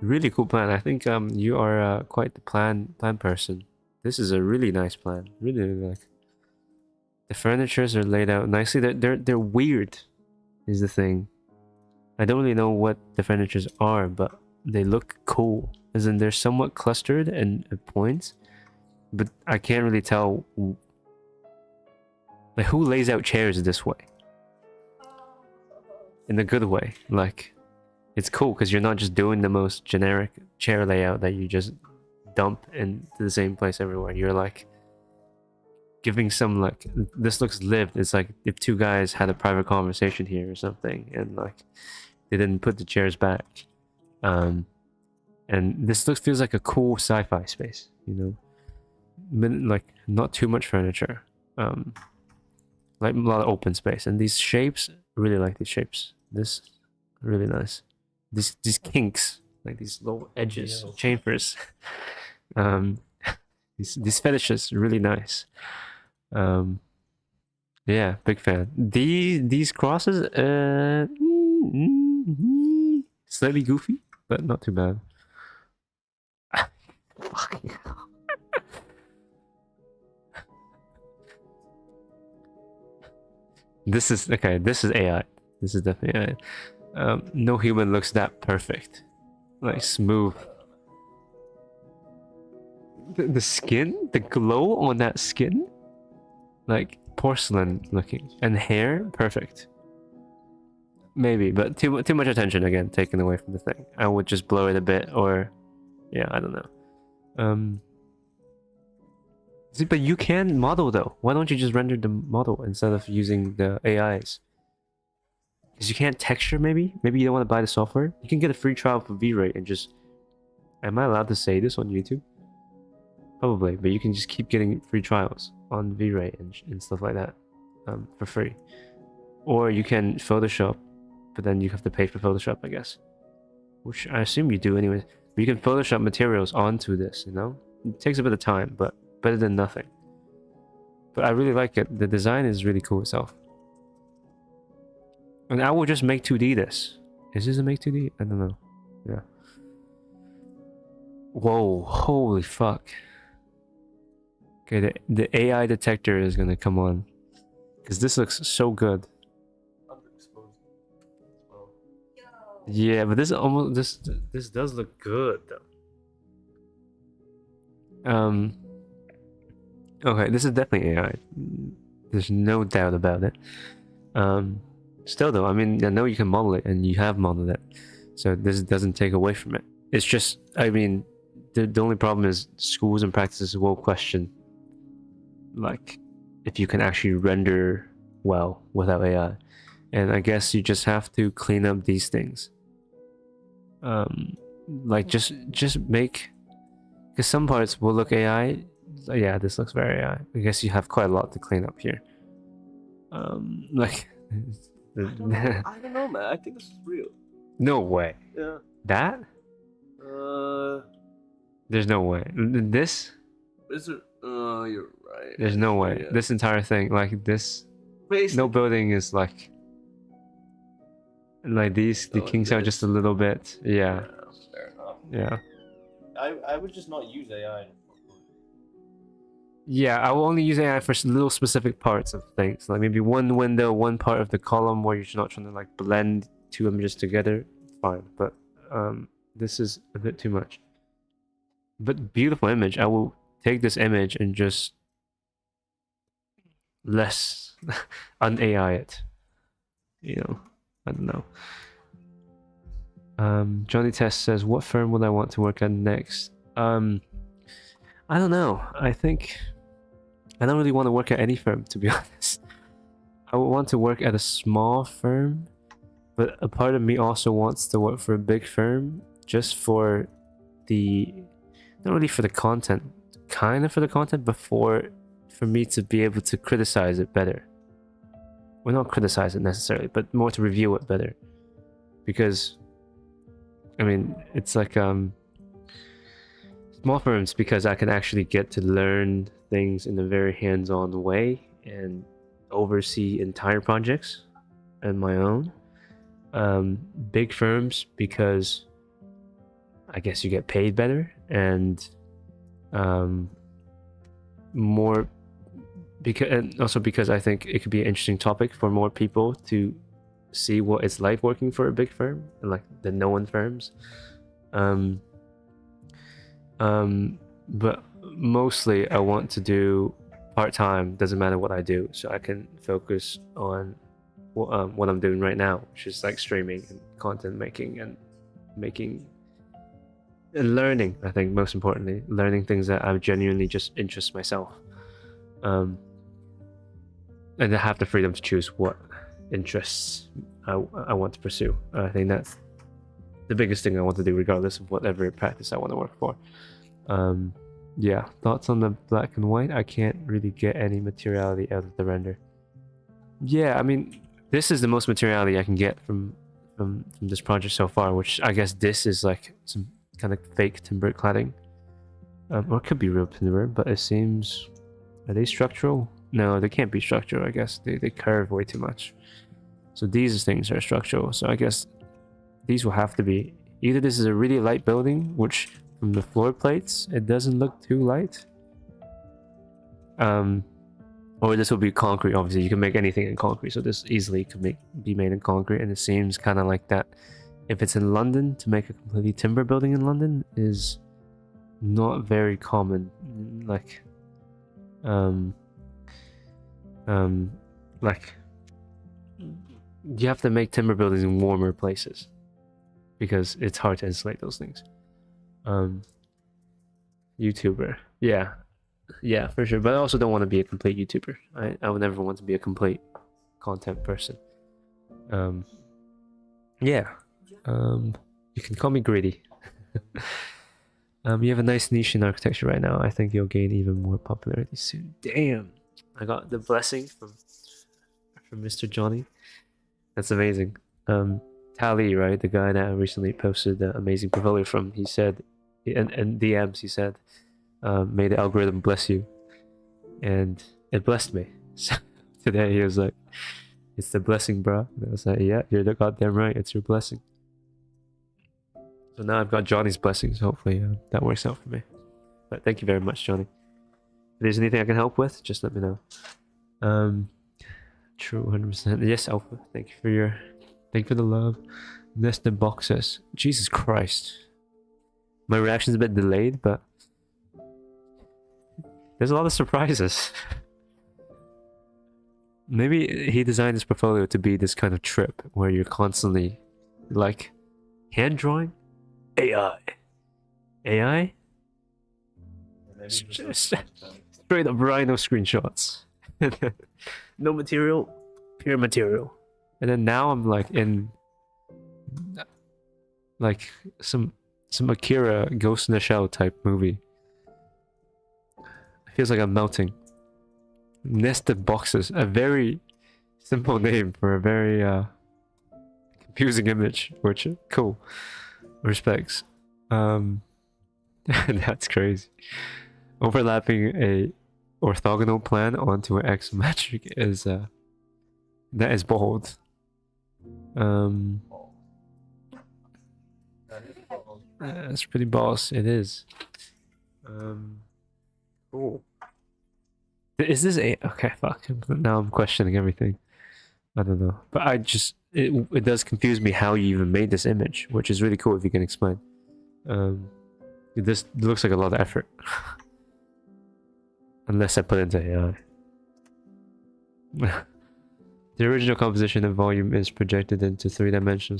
[SPEAKER 1] Really cool plan. I think you are quite the plan person. This is a really nice plan. Really like. The furnitures are laid out nicely. They're weird, is the thing. I don't really know what the furnitures are, but they look cool. As in, they're somewhat clustered and at points, but I can't really tell. Like, who lays out chairs this way? In a good way. Like, it's cool because you're not just doing the most generic chair layout that you just dump into the same place everywhere. You're like giving some, like, this looks lived. It's like if two guys had a private conversation here or something, and like they didn't put the chairs back. And this feels like a cool sci-fi space, like not too much furniture, like a lot of open space, and these shapes, I really like these shapes. This really nice. These kinks, like these low edges, chamfers. These fetishes, really nice. Yeah, big fan. These crosses, slightly goofy, but not too bad. This is okay. This is AI. This is definitely AI. No human looks that perfect, like smooth. The skin, the glow on that skin, like porcelain looking, and hair perfect. Maybe, but too much attention again taken away from the thing. I would just blow it a bit, or yeah, I don't know. See, but you can model though. Why don't you just render the model instead of using the AIs? Because you can't texture, maybe? Maybe you don't want to buy the software? You can get a free trial for V-Ray and just... Am I allowed to say this on YouTube? Probably, but you can just keep getting free trials on V-Ray and stuff like that for free. Or you can Photoshop, but then you have to pay for Photoshop, I guess. Which I assume you do anyways. But you can Photoshop materials onto this, It takes a bit of time, but better than nothing. But I really like it. The design is really cool itself. And I will just make 2D this. Is this a make 2D? I don't know. Yeah. Whoa, holy fuck. Okay, the AI detector is gonna come on. Because this looks so good. Yeah, but this does look good though. Okay, this is definitely AI. There's no doubt about it. Still though, I mean, I know you can model it, and you have modeled it, so this doesn't take away from it. It's just, I mean, the only problem is schools and practices will question, like, if you can actually render well without AI. And I guess you just have to clean up these things. Like just make, because some parts will look AI. Yeah, this looks very AI. I guess you have quite a lot to clean up here. Like
[SPEAKER 2] I don't know, man. I think this is real.
[SPEAKER 1] no way.
[SPEAKER 2] Yeah.
[SPEAKER 1] That? There's no way. This?
[SPEAKER 2] Is it? You're right.
[SPEAKER 1] There's no way.
[SPEAKER 2] Yeah.
[SPEAKER 1] This entire thing, like this,
[SPEAKER 2] Basically,
[SPEAKER 1] no building is like these. The kinks are just a little bit. Yeah.
[SPEAKER 2] Fair enough.
[SPEAKER 1] Yeah.
[SPEAKER 2] I would just not use AI.
[SPEAKER 1] Yeah, I will only use AI for little specific parts of things, like maybe one window, one part of the column where you're not trying to like blend two images together. Fine, but this is a bit too much. But beautiful image. I will take this image and just less un-AI it. You know, I don't know. Johnny Test says, "What firm would I want to work at next?" I don't know. I think I don't really want to work at any firm, to be honest. I would want to work at a small firm, but a part of me also wants to work for a big firm, just for the, not really for the content, kind of for the content, but for me to be able to criticize it better. Well, not criticize it necessarily, but more to review it better. Because, I mean, it's like small firms, because I can actually get to learn things in a very hands-on way and oversee entire projects on my own. Big firms, because I guess you get paid better, and more and also because I think it could be an interesting topic for more people to see what it's like working for a big firm and like the known firms. But mostly I want to do part-time, doesn't matter what I do, so I can focus on what I'm doing right now, which is like streaming and content making and learning. I think most importantly, learning things that I genuinely just interest myself, and I have the freedom to choose what interests I want to pursue. I think that's the biggest thing I want to do, regardless of whatever practice I want to work for. Yeah, thoughts on the black and white? I can't really get any materiality out of the render. Yeah, I mean, this is the most materiality I can get from this project so far, which I guess this is like some kind of fake timber cladding, or it could be real timber, but it seems, are they structural? No, they can't be structural. I guess they curve way too much. So these things are structural. So I guess these will have to be, either this is a really light building, which from the floor plates it doesn't look too light, or this will be concrete. Obviously you can make anything in concrete, so this easily could be made in concrete. And it seems kind of like that if it's in London, to make a completely timber building in London is not very common. Like like you have to make timber buildings in warmer places because it's hard to insulate those things. YouTuber, yeah, for sure. But I also don't want to be a complete YouTuber. I would never want to be a complete content person. Yeah. You can call me greedy. You have a nice niche in architecture right now. I think you'll gain even more popularity soon. Damn, I got the blessing from Mr. Johnny. That's amazing. Tally, right, the guy that I recently posted the amazing portfolio from, he said, and DMs, he said, may the algorithm bless you, and it blessed me. So today he was like, it's the blessing, bro. And I was like, yeah, you're the goddamn right, it's your blessing. So now I've got Johnny's blessings. Hopefully that works out for me. But thank you very much, Johnny. If there's anything I can help with, just let me know. True, 100%. Yes, Alpha. Thank you for the love. Nested boxes. Jesus Christ. My reaction's a bit delayed, but there's a lot of surprises. Maybe he designed this portfolio to be this kind of trip where you're constantly like hand drawing. AI? Straight up rhino screenshots. No material. pure material. And then now I'm like in like some Akira Ghost in the Shell type movie. It feels like I'm melting. Nested boxes, a very simple name for a very confusing image, which cool. Respects. That's crazy. Overlapping a orthogonal plan onto an X metric is that is bold. That's pretty boss. It is. Cool. Is this a okay? Fuck. Now I'm questioning everything. I don't know, but it does confuse me how you even made this image, which is really cool if you can explain. This looks like a lot of effort, unless I put it into AI. The original composition and volume is projected into three-dimensional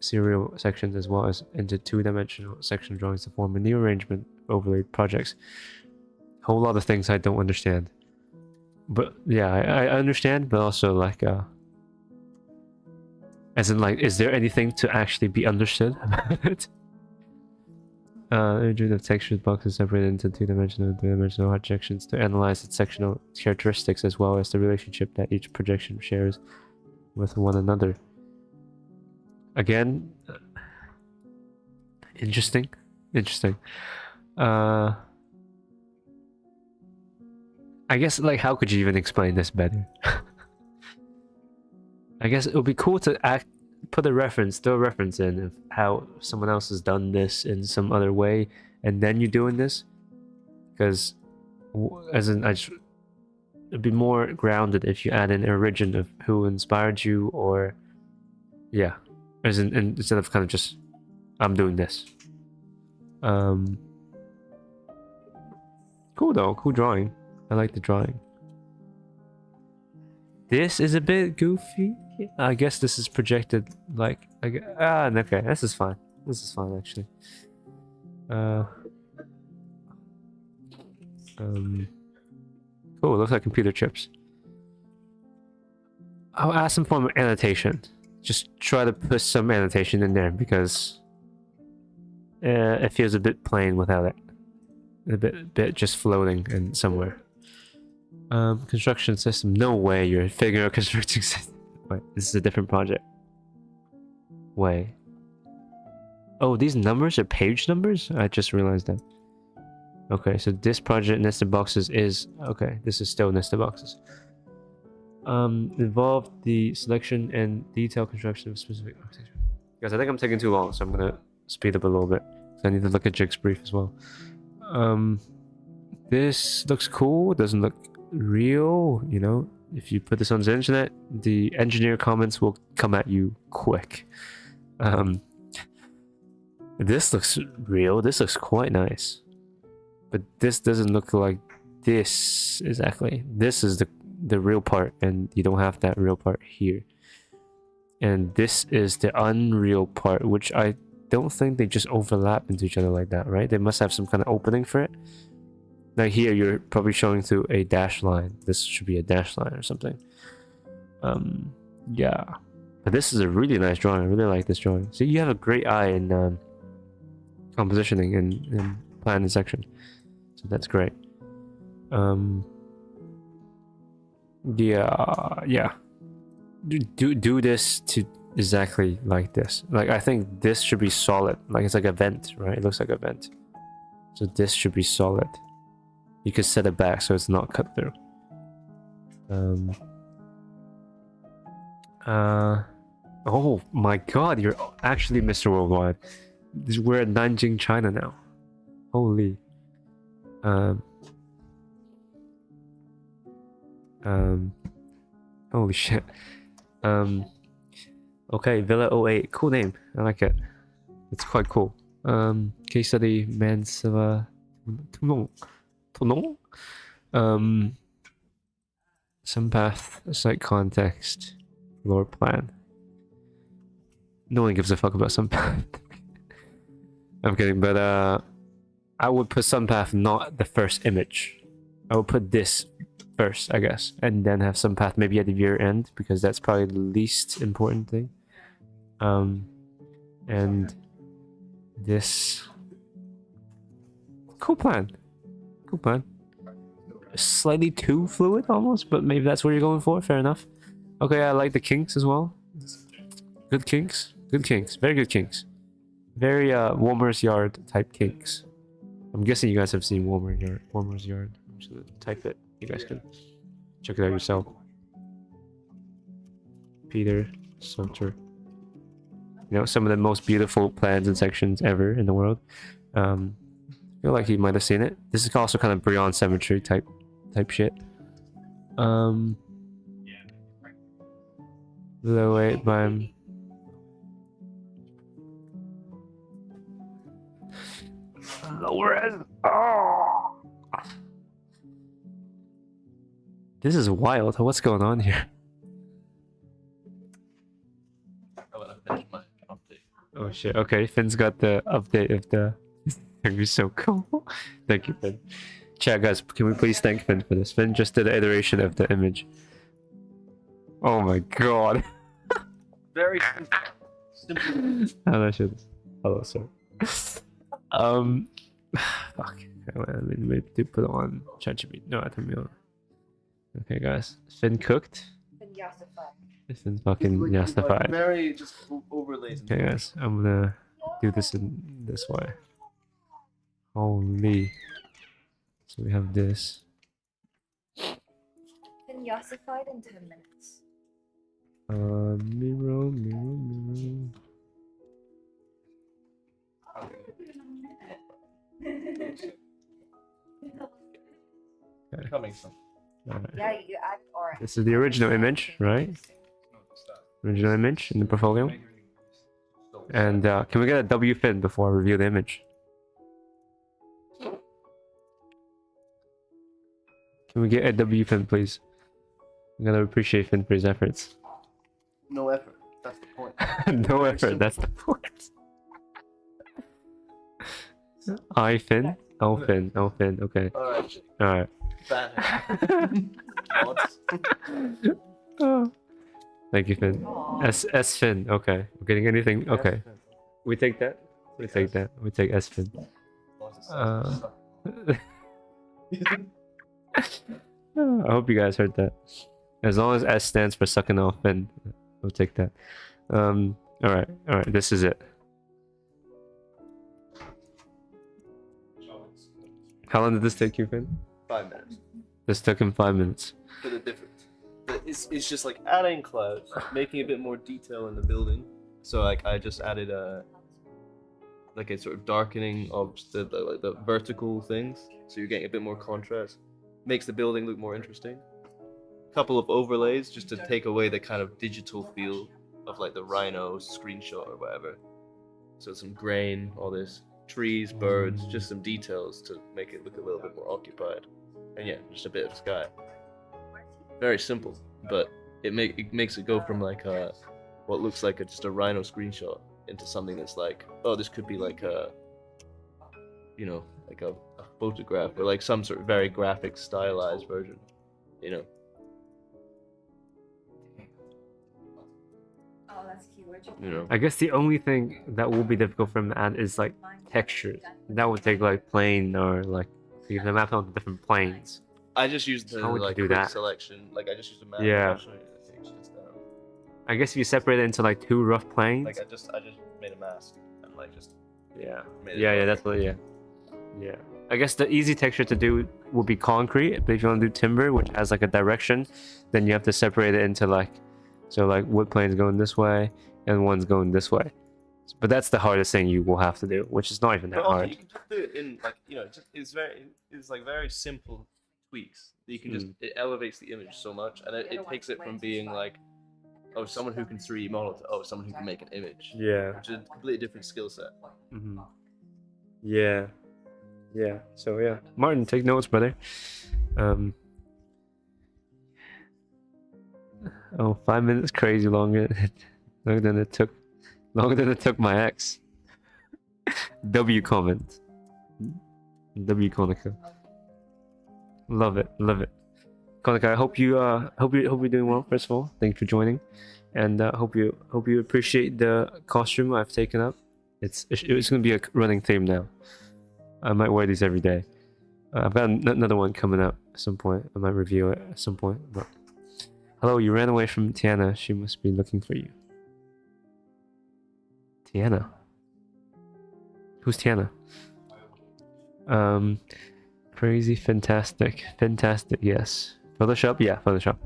[SPEAKER 1] serial sections as well as into two-dimensional section drawings to form a new arrangement overlay projects. Whole lot of things I don't understand. But yeah, I understand, but also like as in like, is there anything to actually be understood about it? Imaging of textured boxes separated into two-dimensional and three-dimensional projections to analyze its sectional characteristics as well as the relationship that each projection shares with one another. Again, interesting. I guess, like, how could you even explain this better? I guess it would be cool to throw a reference in of how someone else has done this in some other way, and then you're doing this. Because, as in, it'd be more grounded if you add an origin of who inspired you, or yeah, as in instead of kind of just, I'm doing this. Cool though, cool drawing. I like the drawing. This is a bit goofy. I guess this is projected like okay, this is fine. This is fine actually. Cool, it looks like computer chips. I'll add some form of annotation. Just try to put some annotation in there because it feels a bit plain without it. A bit just floating in somewhere. Construction system. No way you're figuring out constructing system. Wait, this is a different project. Way. Oh, these numbers are page numbers? I just realized that. Okay, so this project, nested boxes, is... Okay, this is still nested boxes. Involved the selection and detailed construction of specific architecture. Guys, I think I'm taking too long, so I'm gonna speed up a little bit. I need to look at Jake's brief as well. This looks cool. It doesn't look real, you know. If you put this on the internet, the engineer comments will come at you quick. This looks real. This looks quite nice, but this doesn't look like this exactly. This is the real part, and you don't have that real part here. And this is the unreal part, which I don't think they just overlap into each other like that, right? They must have some kind of opening for it. Now here you're probably showing through a dash line. This should be a dash line or something. Yeah, but this is a really nice drawing. I really like this drawing. So you have a great eye in compositioning and plan and section. So that's great. Yeah. Do this to exactly like this. Like, I think this should be solid. Like, it's like a vent, right? It looks like a vent. So this should be solid. You could set it back so it's not cut through. Oh my god, you're actually Mr. Worldwide. We're in Nanjing, China now. Holy. Holy shit. Okay, Villa 08. Cool name. I like it. It's quite cool. Case study Mansava Tonon. Some path, site context, floor plan. No one gives a fuck about some path. I'm kidding, but I would put some path not the first image. I would put this first, I guess, and then have some path maybe at the year end, because that's probably the least important thing. And this cool plan. Slightly too fluid almost, but maybe that's what you're going for. Fair enough. Okay, I like the kinks as well. Good kinks. Very good kinks. Very Warmer's Yard type kinks. I'm guessing you guys have seen Warmer's Yard. I'm just gonna type it. You guys can check it out yourself. Peter Sutter. You know, some of the most beautiful plans and sections ever in the world. I feel like he might have seen it. This is also kind of Brion Cemetery type shit. Below 8 by lower. Oh. This is wild. What's going on here? Oh shit. Okay, Finn's got the update of the. You're so cool. Thank you, Finn. Chat, guys, can we please thank Finn for this? Finn just did an iteration of the image. Oh my god.
[SPEAKER 2] Very simple.
[SPEAKER 1] How do I show this? Hello, sir. Fuck. I mean, maybe do put it on ChatGPT. No, I think we on. Okay, guys. Finn cooked. Finn's fucking yastified.
[SPEAKER 2] Very just overlays.
[SPEAKER 1] Okay, guys. I'm gonna do this in this way. Holy. So we have this.
[SPEAKER 3] Been yassified in 10 minutes.
[SPEAKER 1] Mirror. Okay.
[SPEAKER 2] Coming from.
[SPEAKER 1] Right.
[SPEAKER 3] Yeah, you act orange.
[SPEAKER 1] This is the original image, right? Original image in the portfolio. And can we get a W Fin before I review the image? Can we get a W Fin, please? I'm gonna appreciate Finn for his efforts.
[SPEAKER 2] No effort. That's the point.
[SPEAKER 1] No effort, that's the point. I Finn? Oh Finn, okay. Alright.
[SPEAKER 2] Bad.
[SPEAKER 1] Oh. Thank you, Finn. S Finn, okay. We're getting anything? Okay. We take that? We take that. We take S Finn. I hope you guys heard that. As long as S stands for sucking off, then we'll take that. Alright, this is it. How long did this take you, Finn?
[SPEAKER 2] 5 minutes.
[SPEAKER 1] This took him 5 minutes.
[SPEAKER 2] For the difference. It's just like adding clouds, making a bit more detail in the building. So like I just added a sort of darkening of the vertical things, so you're getting a bit more contrast. Makes the building look more interesting. Couple of overlays just to take away the kind of digital feel of like the Rhino screenshot or whatever. So some grain, all this trees, birds, just some details to make it look a little bit more occupied. And yeah, just a bit of sky. Very simple, but it makes it go from like what looks like just a Rhino screenshot into something that's like, oh, this could be like a, you know, like a photograph or like some sort of very graphic stylized version, you know.
[SPEAKER 3] Oh, that's cute.
[SPEAKER 2] You know.
[SPEAKER 1] I guess the only thing that will be difficult for him to add is like textures. That would take like plane or like you can map onto different planes.
[SPEAKER 2] I just used the like
[SPEAKER 1] do
[SPEAKER 2] quick
[SPEAKER 1] that?
[SPEAKER 2] selection. Like I just used a map.
[SPEAKER 1] Yeah. I guess if you separate it into like two rough planes.
[SPEAKER 2] Like I just made a mask and like just.
[SPEAKER 1] Yeah.
[SPEAKER 2] Made it
[SPEAKER 1] Yeah, that's what. Yeah. I guess the easy texture to do would be concrete, but if you want to do timber, which has like a direction, then you have to separate it into like, so like wood planes going this way and one's going this way. But that's the hardest thing you will have to do, which is not even that
[SPEAKER 2] But also,
[SPEAKER 1] hard.
[SPEAKER 2] you can just do it in like, you know, it's like very simple tweaks. You can just it elevates the image so much, and it takes it from being like, oh, someone who can 3D model to oh, someone who can make an image.
[SPEAKER 1] Yeah.
[SPEAKER 2] Which is a completely different skill set.
[SPEAKER 1] Mm-hmm. Yeah. So yeah, Martin, take notes, brother. Oh, 5 minutes crazy longer than it took my ex. W comment. W Conica. Love it. Konica, I hope you're doing well. First of all, thanks for joining, and hope you appreciate the costume I've taken up. It's gonna be a running theme now. I might wear these every day. I've got another one coming up at some point. I might review it at some point. But hello, you ran away from Tiana. She must be looking for you. Tiana. Who's Tiana? Crazy, fantastic, yes. Photoshop, yeah, Photoshop.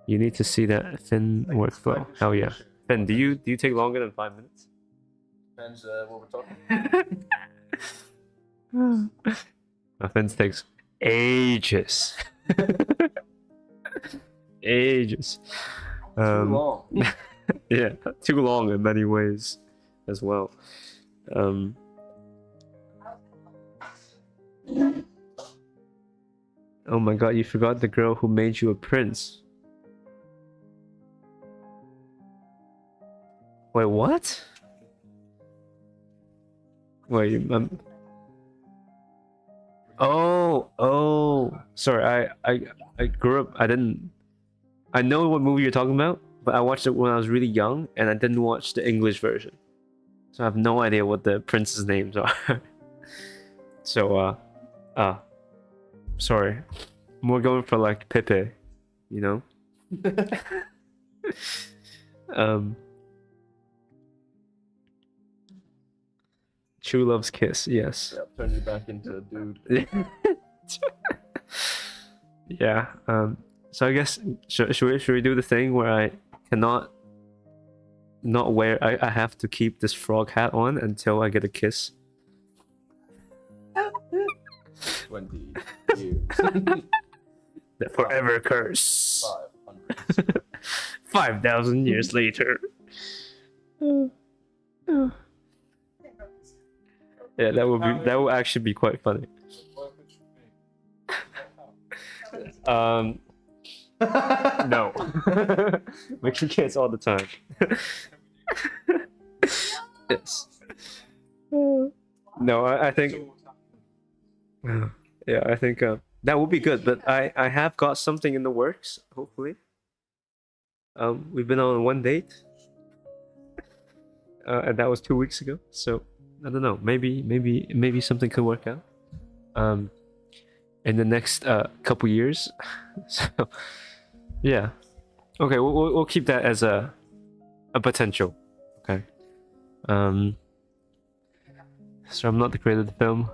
[SPEAKER 1] You need to see that Finn workflow. Oh yeah, Finn, do you take longer than 5 minutes?
[SPEAKER 2] Depends what we're talking.
[SPEAKER 1] My Finn's takes ages. Ages.
[SPEAKER 2] Too long.
[SPEAKER 1] Yeah, too long in many ways as well. Oh my god, you forgot the girl who made you a prince. Wait, what? Wait, oh, sorry, I grew up, I know what movie you're talking about, but I watched it when I was really young, and I didn't watch the English version. So I have no idea what the princes' names are. So, sorry. More going for like Pepe, you know? True Love's Kiss, yes.
[SPEAKER 2] Yeah, turn you back into a dude.
[SPEAKER 1] Yeah, so I guess, should we do the thing where I cannot not wear, I have to keep this frog hat on until I get a kiss?
[SPEAKER 2] 20 years.
[SPEAKER 1] The forever curse.
[SPEAKER 2] 500.
[SPEAKER 1] 5,000 years later. Yeah, that will actually be quite funny. No. Make your kids all the time. Yes. No, I think. Yeah, I think that would be good. But I have got something in the works. Hopefully. We've been on one date, and that was 2 weeks ago. So I don't know. Maybe something could work out. In the next couple years. So yeah. Okay, we'll keep that as a potential. Okay. So I'm not the creator of the film.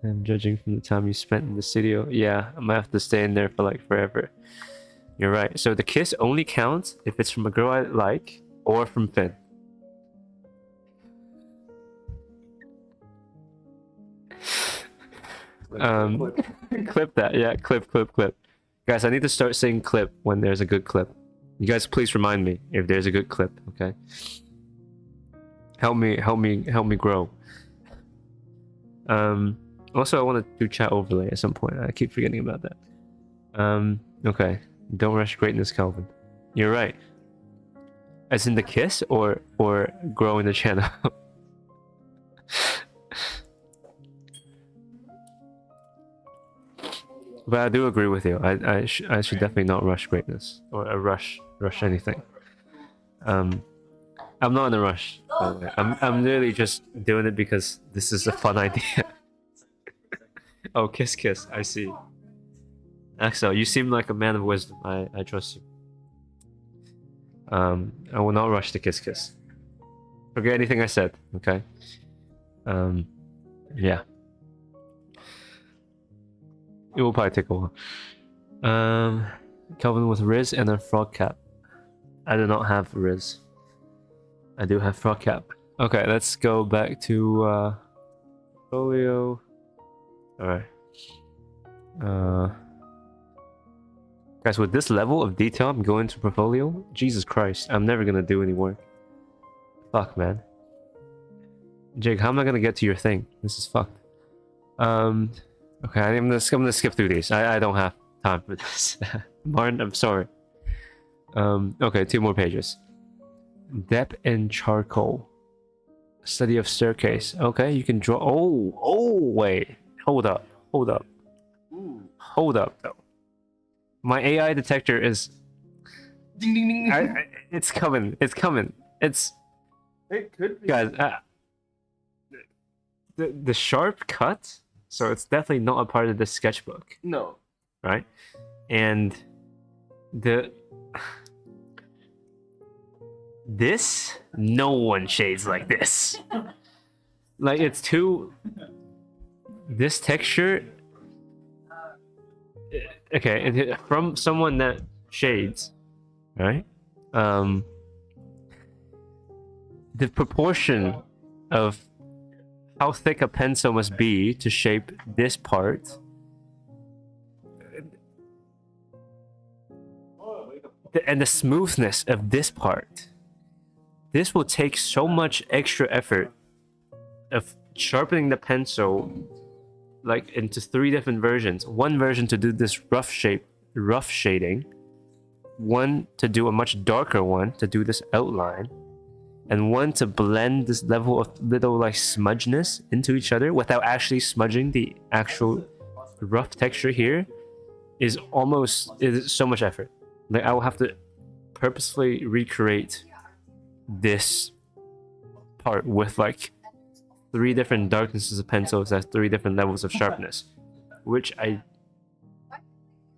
[SPEAKER 1] I'm judging from the time you spent in the studio. Yeah, I might have to stay in there for like forever. You're right. So the kiss only counts if it's from a girl I like or from Finn. Clip that. Yeah, clip. Guys, I need to start saying clip when there's a good clip. You guys please remind me if there's a good clip, okay? Help me grow. Also I want to do chat overlay at some point. I keep forgetting about that. Okay. Don't rush greatness, Kelvin. You're right. As in the kiss or growing the channel? But I do agree with you. I should definitely not rush greatness or rush anything. I'm not in a rush. By the way. I'm literally just doing it because this is a fun idea. Oh, kiss. I see. Axel, you seem like a man of wisdom. I trust you. I will not rush the kiss. Forget anything I said. Okay. Yeah. It will probably take a while. Kelvin with Riz and a frog cap. I do not have Riz. I do have frog cap. Okay, let's go back to portfolio. Alright. Guys, with this level of detail I'm going to portfolio, Jesus Christ, I'm never gonna do any work. Fuck, man. Jake, how am I gonna get to your thing? This is fucked. Okay, I'm gonna skip through these. I don't have time for this. Martin, I'm sorry. Okay, 2 more pages. Depth and charcoal. Study of staircase. Okay, you can draw. Oh, wait. Hold up.
[SPEAKER 2] Ooh.
[SPEAKER 1] hold up though. My AI detector is.
[SPEAKER 2] Ding ding ding.
[SPEAKER 1] It's coming. It's coming. It's
[SPEAKER 2] It could be.
[SPEAKER 1] guys. The sharp cut. So it's definitely not a part of the sketchbook,
[SPEAKER 2] No.
[SPEAKER 1] right? And this no one shades like this. Like it's too. This texture. Okay, from someone that shades, right? The proportion of how thick a pencil must be to shape this part, and the smoothness of this part. This will take so much extra effort of sharpening the pencil like into 3 different versions. One version to do this rough shading, one to do a much darker one to do this outline, and one to blend this level of little like smudgeness into each other without actually smudging the actual rough texture here is so much effort. Like I will have to purposefully recreate this part with like 3 different darknesses of pencils at 3 different levels of sharpness, which I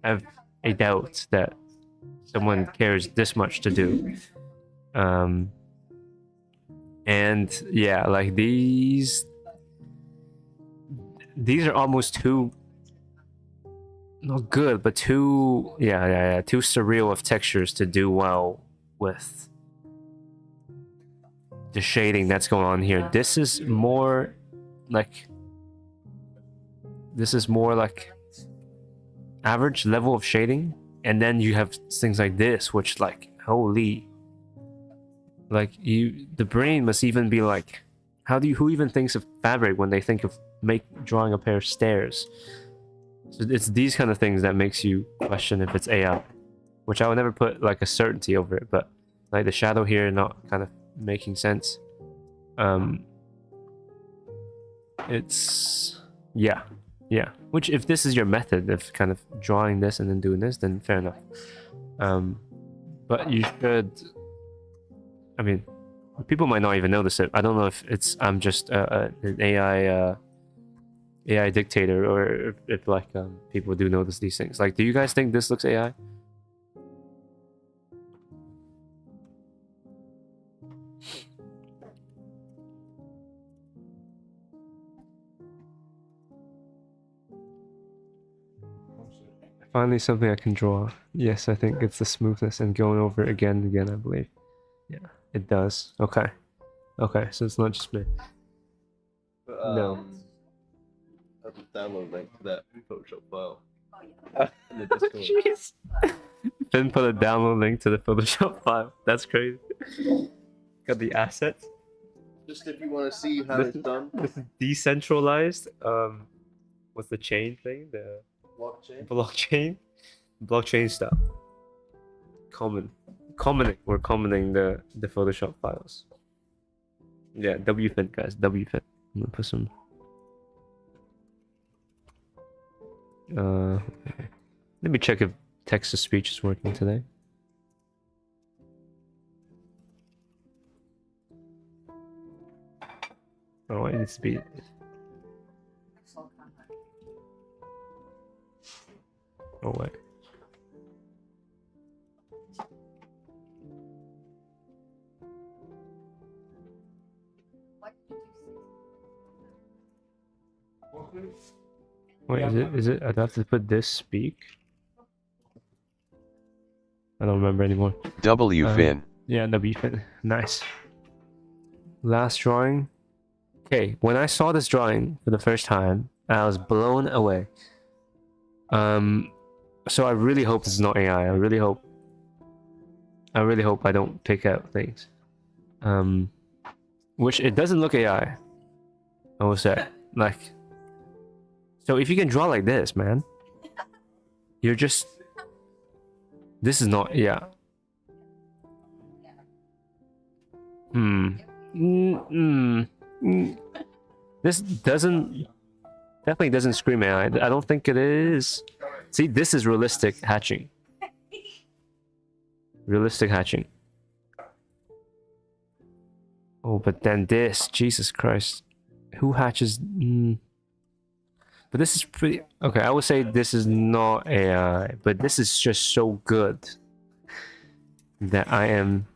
[SPEAKER 1] have a doubt that someone cares this much to do. And yeah, like these are almost too not good, but too too surreal of textures to do well with the shading that's going on here. This is more like average level of shading, and then you have things like this, which like holy. Like the brain must even be like, who even thinks of fabric when they think of drawing a pair of stairs? So it's these kind of things that makes you question if it's AI, which I would never put like a certainty over it, but like the shadow here not kind of making sense. It's yeah. Which if this is your method of kind of drawing this and then doing this, then fair enough. But you should. I mean, people might not even notice it. I don't know if I'm just an AI dictator, or if like people do notice these things. Like, do you guys think this looks AI? Finally, something I can draw. Yes, I think it's the smoothness and going over it again and again, I believe. Yeah. It does. Okay. So it's not just me.
[SPEAKER 2] But,
[SPEAKER 1] no.
[SPEAKER 2] I'll just download a link to that Photoshop file.
[SPEAKER 3] Oh,
[SPEAKER 2] In the Discord.
[SPEAKER 1] Jeez. Finn put a download link to the Photoshop file. That's crazy. Got the assets.
[SPEAKER 2] Just if you want to see how it's done.
[SPEAKER 1] This is decentralized. What's the chain thing? The blockchain stuff. We're commenting the Photoshop files. Yeah, WFin guys, WFin. I'm gonna put some. Let me check if text to speech is working today. Oh, it needs to be. Oh wait. Wait, is it? I'd have to put this speak. I don't remember anymore.
[SPEAKER 4] WFin.
[SPEAKER 1] Yeah, WFin. Nice. Last drawing. Okay, when I saw this drawing for the first time, I was blown away. So I really hope this is not AI. I really hope I don't pick out things. Which it doesn't look AI. I will say. Like, so if you can draw like this, man, you're just. This is not, yeah. This definitely doesn't scream AI. I don't think it is. See, this is realistic hatching. Realistic hatching. Oh, but then this, Jesus Christ. Who hatches? But this is pretty... Okay, I would say this is not AI, but this is just so good that I am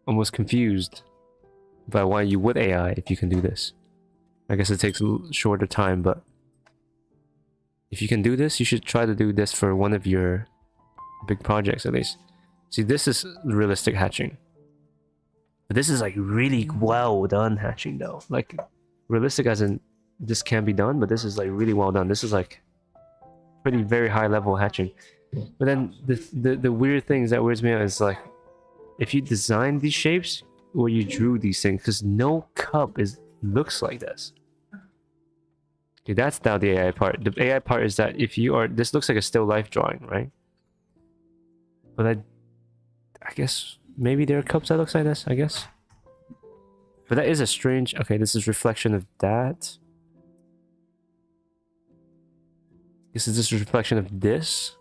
[SPEAKER 1] almost confused by why you would AI if you can do this. I guess it takes a shorter time, but if you can do this, you should try to do this for one of your big projects at least. See, this is realistic hatching. But this is like really well done hatching though. Like realistic as in this can be done, but this is like really well done. This is like pretty very high level hatching. But then the weird things that weirds me out is like if you design these shapes or you drew these things, because no cup looks like this. Okay, that's now the AI part. The AI part is that if you are, this looks like a still life drawing, right? But I guess maybe there are cups that looks like this, I guess. But that is a strange... Okay, this is reflection of that. This is just a reflection of this.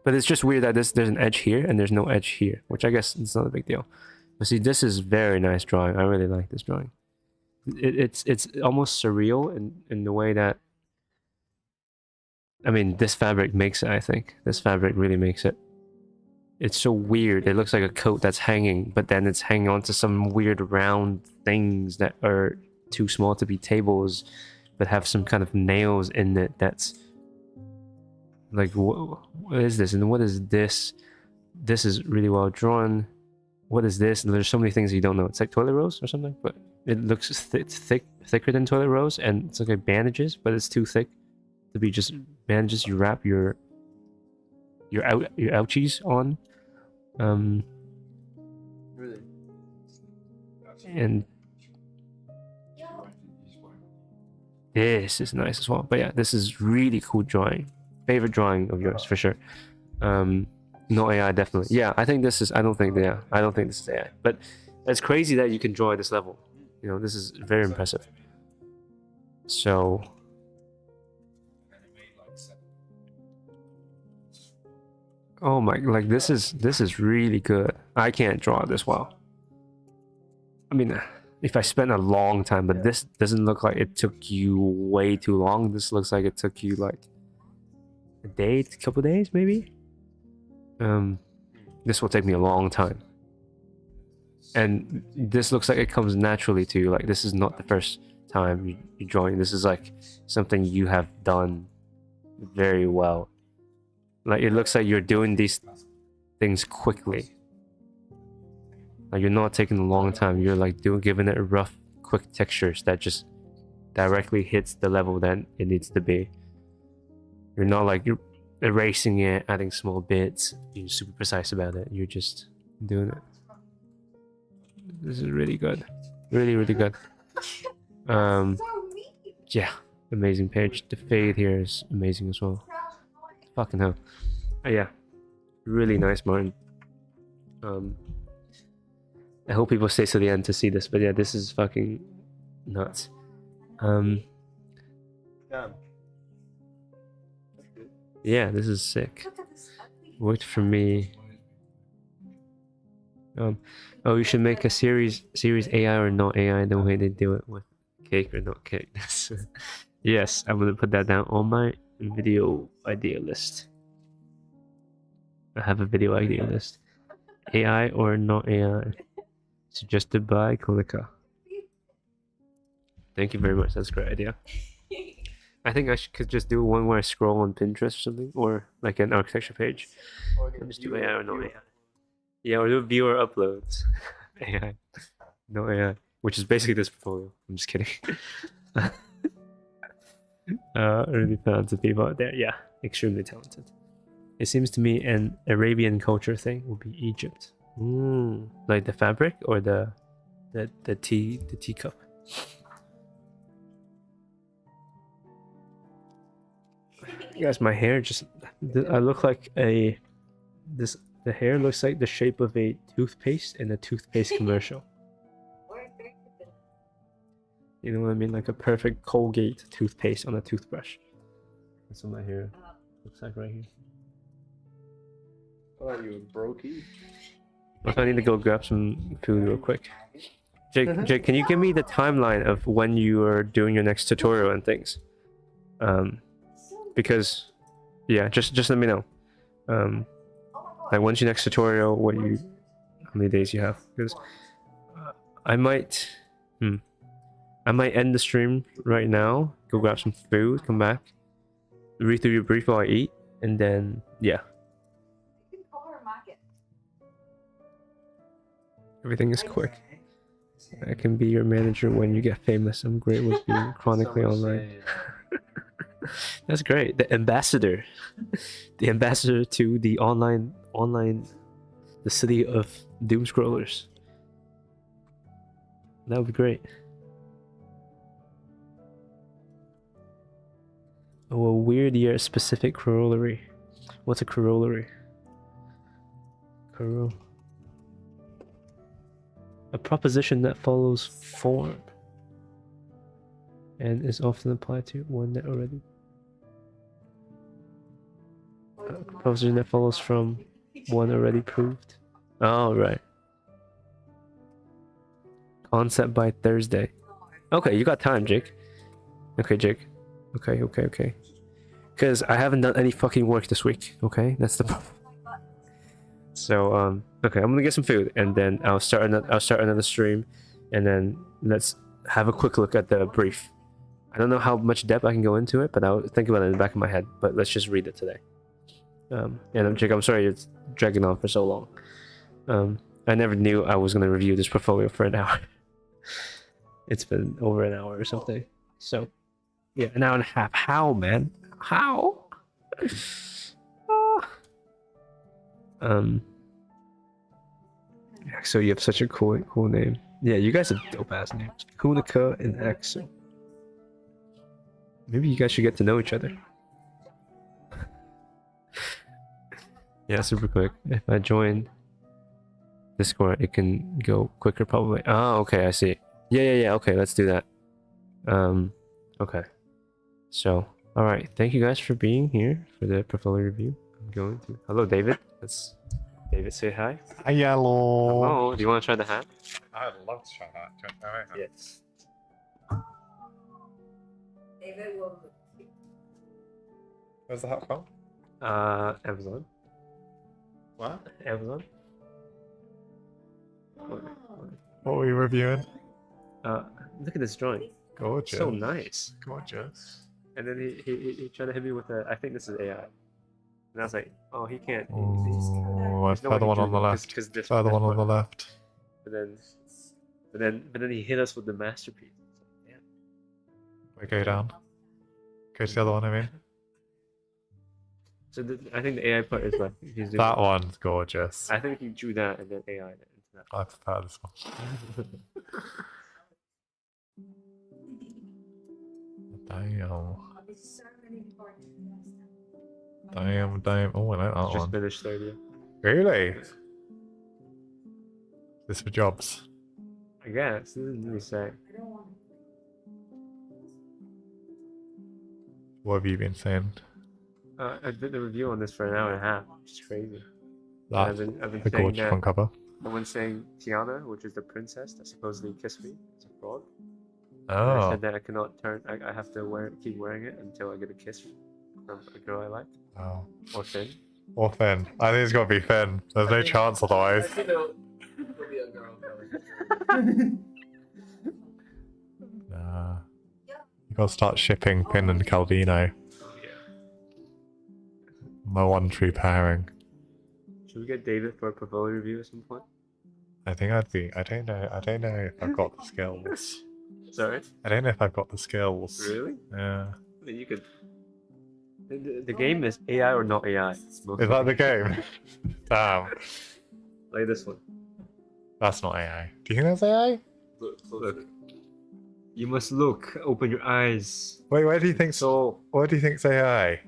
[SPEAKER 1] But it's just weird that there's an edge here and there's no edge here, which I guess it's not a big deal. But see, this is very nice drawing. I really like this drawing. It's almost surreal in the way that... I mean, this fabric makes it, I think. This fabric really makes it. It's so weird. It looks like a coat that's hanging, but then it's hanging onto some weird round things that are too small to be tables, but have some kind of nails in it that's... Like, what is this? And what is this? This is really well drawn. What is this? And there's so many things you don't know. It's like toilet rolls or something, but it looks thicker than toilet rolls, and it's like bandages, but it's too thick to be just bandages. You wrap your ouchies on.
[SPEAKER 2] Really?
[SPEAKER 1] And this is nice as well. But yeah, this is really cool drawing. Favorite drawing of yours for sure. No AI, definitely. Yeah, I think this is... I don't think this is AI. But it's crazy that you can draw at this level. You know, this is very impressive. So... Oh my... Like, this is really good. I can't draw this well. I mean, if I spent a long time, but this doesn't look like it took you way too long. This looks like it took you like a day, a couple days maybe. This will take me a long time, and this looks like it comes naturally to you. Like, this is not the first time you're drawing. This is like something you have done very well. Like, it looks like you're doing these things quickly. Like, you're not taking a long time. You're like giving it rough, quick textures that just directly hits the level that it needs to be. You're not like you're erasing it, adding small bits. You're super precise about it. You're just doing it. This is really good. Really, really good. Yeah, amazing page. The fade here is amazing as well. Fucking hell. Yeah, really nice, Martin. I hope people stay to the end to see this, but yeah, this is fucking nuts. Yeah, this is sick. Worked for me. Oh, you should make a series AI or not AI, the way they do it with cake or not cake. Yes, I'm gonna put that down on my video idea list. I have a video idea list. AI or not AI. Suggested by Kolika. Thank you very much. That's a great idea. I think I could just do one where I scroll on Pinterest or something, or like an architecture page. And just do AI or not AI. Yeah, or do viewer uploads. AI. No AI. Which is basically this portfolio. I'm just kidding. Really talented people out there. Yeah, extremely talented. It seems to me an Arabian culture thing would be Egypt. Like the fabric or the teacup. Guys, my hair just... I look like a... The hair looks like the shape of a toothpaste in a toothpaste commercial. You know what I mean? Like a perfect Colgate toothpaste on a toothbrush. That's what my hair looks like right here.
[SPEAKER 2] Oh, you brokey.
[SPEAKER 1] Also, I need to go grab some food real quick. Jake, can you give me the timeline of when you are doing your next tutorial and things? Because, yeah, just let me know. Like when's your next tutorial? How many days you have? Because I might end the stream right now. Go grab some food. Come back. Read through your brief while I eat, and then yeah. Everything is quick. I can be your manager when you get famous. I'm great with being chronically online. That's great. The ambassador. The ambassador to the online, the city of doom scrollers. That would be great. Oh, a weird year specific corollary. What's a corollary? A proposition that follows form and is often applied to one that already. A proposition that follows from one already proved. Oh, right. Concept by Thursday. Okay, you got time, Jake. Okay, Jake. Okay. Because I haven't done any fucking work this week. Okay, that's the problem. So okay, I'm gonna get some food and then I'll start another stream, and then let's have a quick look at the brief. I don't know how much depth I can go into it, but I'll think about it in the back of my head. But let's just read it today. And Jake, I'm sorry it's dragging on for so long. I never knew I was gonna review this portfolio for an hour. It's been over an hour or something. So yeah, an hour and a half. How, man? How? So you have such a cool name. Yeah, you guys have dope ass names. Kunika and Exo. Maybe you guys should get to know each other. Yeah, super quick. If I join Discord, it can go quicker probably. Oh, okay, I see. Yeah. Okay, let's do that. Okay. So, all right. Thank you guys for being here for the portfolio review. I'm going to. Hello, David. Let's. David, say hi.
[SPEAKER 4] Hi, yellow.
[SPEAKER 1] Hello. Do you want to try the hat?
[SPEAKER 4] I'd love to try that. Do you want to try it?
[SPEAKER 1] Yes.
[SPEAKER 3] David will.
[SPEAKER 4] Where's the hat from?
[SPEAKER 1] Amazon.
[SPEAKER 4] What?
[SPEAKER 1] Amazon.
[SPEAKER 4] What were you reviewing?
[SPEAKER 1] Look at this drawing.
[SPEAKER 4] Gorgeous.
[SPEAKER 1] So nice.
[SPEAKER 4] Gorgeous.
[SPEAKER 1] And then he tried to hit me with a. I think this is AI. And I was like, oh, he can't.
[SPEAKER 4] Oh,
[SPEAKER 1] there's no
[SPEAKER 4] further
[SPEAKER 1] way
[SPEAKER 4] one
[SPEAKER 1] he
[SPEAKER 4] on the
[SPEAKER 1] drew
[SPEAKER 4] left.
[SPEAKER 1] this
[SPEAKER 4] Further one on the left.
[SPEAKER 1] But then he hit us with the masterpiece. Yeah.
[SPEAKER 4] We go down. Go to the other one, I mean.
[SPEAKER 1] So I think the AI part is like he's doing.
[SPEAKER 4] That one's gorgeous.
[SPEAKER 1] I think he drew that and then AI it into that.
[SPEAKER 4] I prefer this one. Damn. Oh, I like that
[SPEAKER 1] Just
[SPEAKER 4] one.
[SPEAKER 1] finished third year.
[SPEAKER 4] Really? This for jobs.
[SPEAKER 1] I guess. This isn't really saying.
[SPEAKER 4] What have you been saying?
[SPEAKER 1] I did the review on this for an hour and a half. It's crazy.
[SPEAKER 4] That's
[SPEAKER 1] I've been
[SPEAKER 4] a
[SPEAKER 1] saying
[SPEAKER 4] gorgeous
[SPEAKER 1] that.
[SPEAKER 4] front cover.
[SPEAKER 1] Someone saying Tiana, which is the princess that supposedly kissed me, it's a fraud. And I
[SPEAKER 4] Oh.
[SPEAKER 1] said that I cannot turn. I have to keep wearing it until I get a kiss from a girl I like,
[SPEAKER 4] Oh.
[SPEAKER 1] or Finn.
[SPEAKER 4] Or Finn. I think it's got to be Finn. There's no chance otherwise.
[SPEAKER 2] I think there'll be a girl coming.
[SPEAKER 4] Nah. You got to start shipping Finn and Calvino.
[SPEAKER 1] Oh yeah.
[SPEAKER 4] My one true pairing.
[SPEAKER 1] Should we get David for a portfolio review at some point?
[SPEAKER 4] I think I'd be. I don't know if I've got the skills.
[SPEAKER 1] Sorry.
[SPEAKER 4] I don't know if I've got the skills.
[SPEAKER 1] Really?
[SPEAKER 4] Yeah.
[SPEAKER 1] I mean, you could. The game is AI or not AI. It's
[SPEAKER 4] Is that the game? Damn.
[SPEAKER 1] Like this one.
[SPEAKER 4] That's not AI. Do you think that's AI?
[SPEAKER 1] Look. You must look. Open your eyes.
[SPEAKER 4] Wait, where do you think
[SPEAKER 1] So.
[SPEAKER 4] What do you think's AI?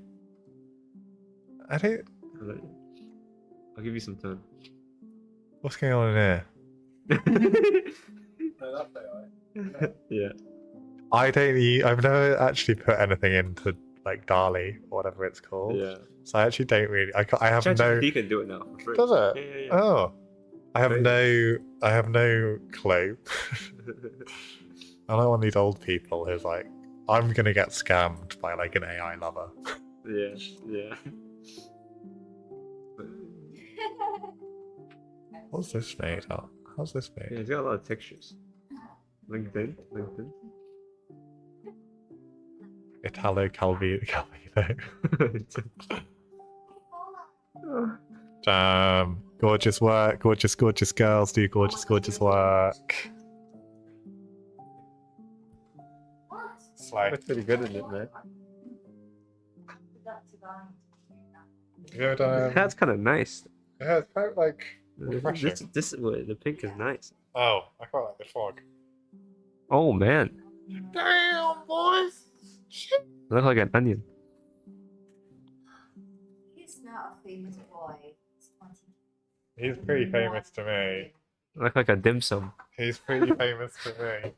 [SPEAKER 4] I don't.
[SPEAKER 1] I'll give you some time.
[SPEAKER 4] What's going on in here?
[SPEAKER 2] No, that's AI.
[SPEAKER 1] Yeah.
[SPEAKER 4] I don't. I've never actually put anything into like DALI, whatever it's called.
[SPEAKER 1] Yeah.
[SPEAKER 4] So I actually don't really. I have no.
[SPEAKER 1] ChatGPT can do it now for free.
[SPEAKER 4] Does it?
[SPEAKER 1] Yeah.
[SPEAKER 4] Oh, I have
[SPEAKER 1] Crazy.
[SPEAKER 4] no clue. I'm like one of these old people who's like, I'm gonna get scammed by like an AI lover.
[SPEAKER 1] Yeah.
[SPEAKER 4] What's this made of? How's this
[SPEAKER 1] Yeah,
[SPEAKER 4] made?
[SPEAKER 1] it's got a lot of textures. LinkedIn.
[SPEAKER 4] Italo Calvino. Damn. Gorgeous work. Gorgeous girls do gorgeous work. It's like,
[SPEAKER 1] That's pretty good, isn't it, man?
[SPEAKER 4] you ever done,
[SPEAKER 1] That's kind of nice.
[SPEAKER 4] yeah, it's quite like refreshing.
[SPEAKER 1] The pink is nice.
[SPEAKER 4] Oh, I quite like the frog.
[SPEAKER 1] Oh man,
[SPEAKER 4] Damn, boys! Shit.
[SPEAKER 1] look like an onion.
[SPEAKER 3] He's not a famous boy. He's 20.
[SPEAKER 4] He's pretty famous to me.
[SPEAKER 1] Look like a dim sum.
[SPEAKER 4] He's pretty famous to me.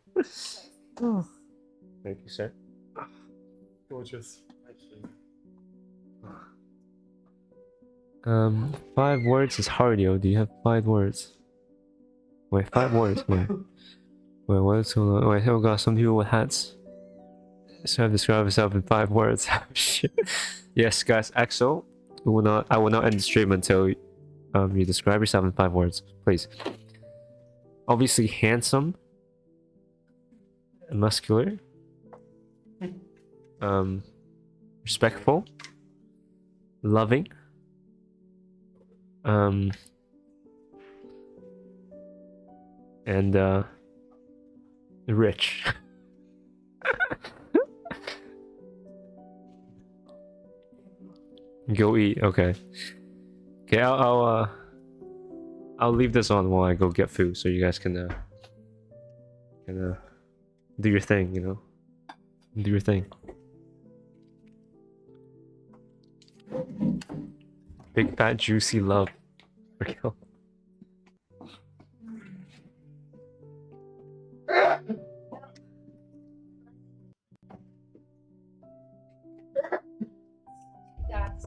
[SPEAKER 1] Thank you, sir.
[SPEAKER 4] Gorgeous.
[SPEAKER 1] 5 words is hard, yo. Do you have 5 words? Wait, 5 words. Wait, what's so long? Wait, here we got some people with hats. So I've described myself in 5 words. Shit. Yes, guys. EXO. I will not end the stream until you describe yourself in 5 words, please. Obviously, handsome, muscular, respectful, loving, and rich. Go eat. Okay. Okay. I'll leave this on while I go get food, so you guys can do your thing. You know, do your thing. Big fat juicy love for Kelvin.
[SPEAKER 3] That's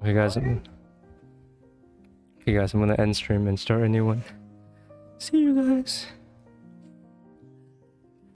[SPEAKER 1] Okay, guys. Okay, guys. I'm gonna end stream and start a new one. See you guys.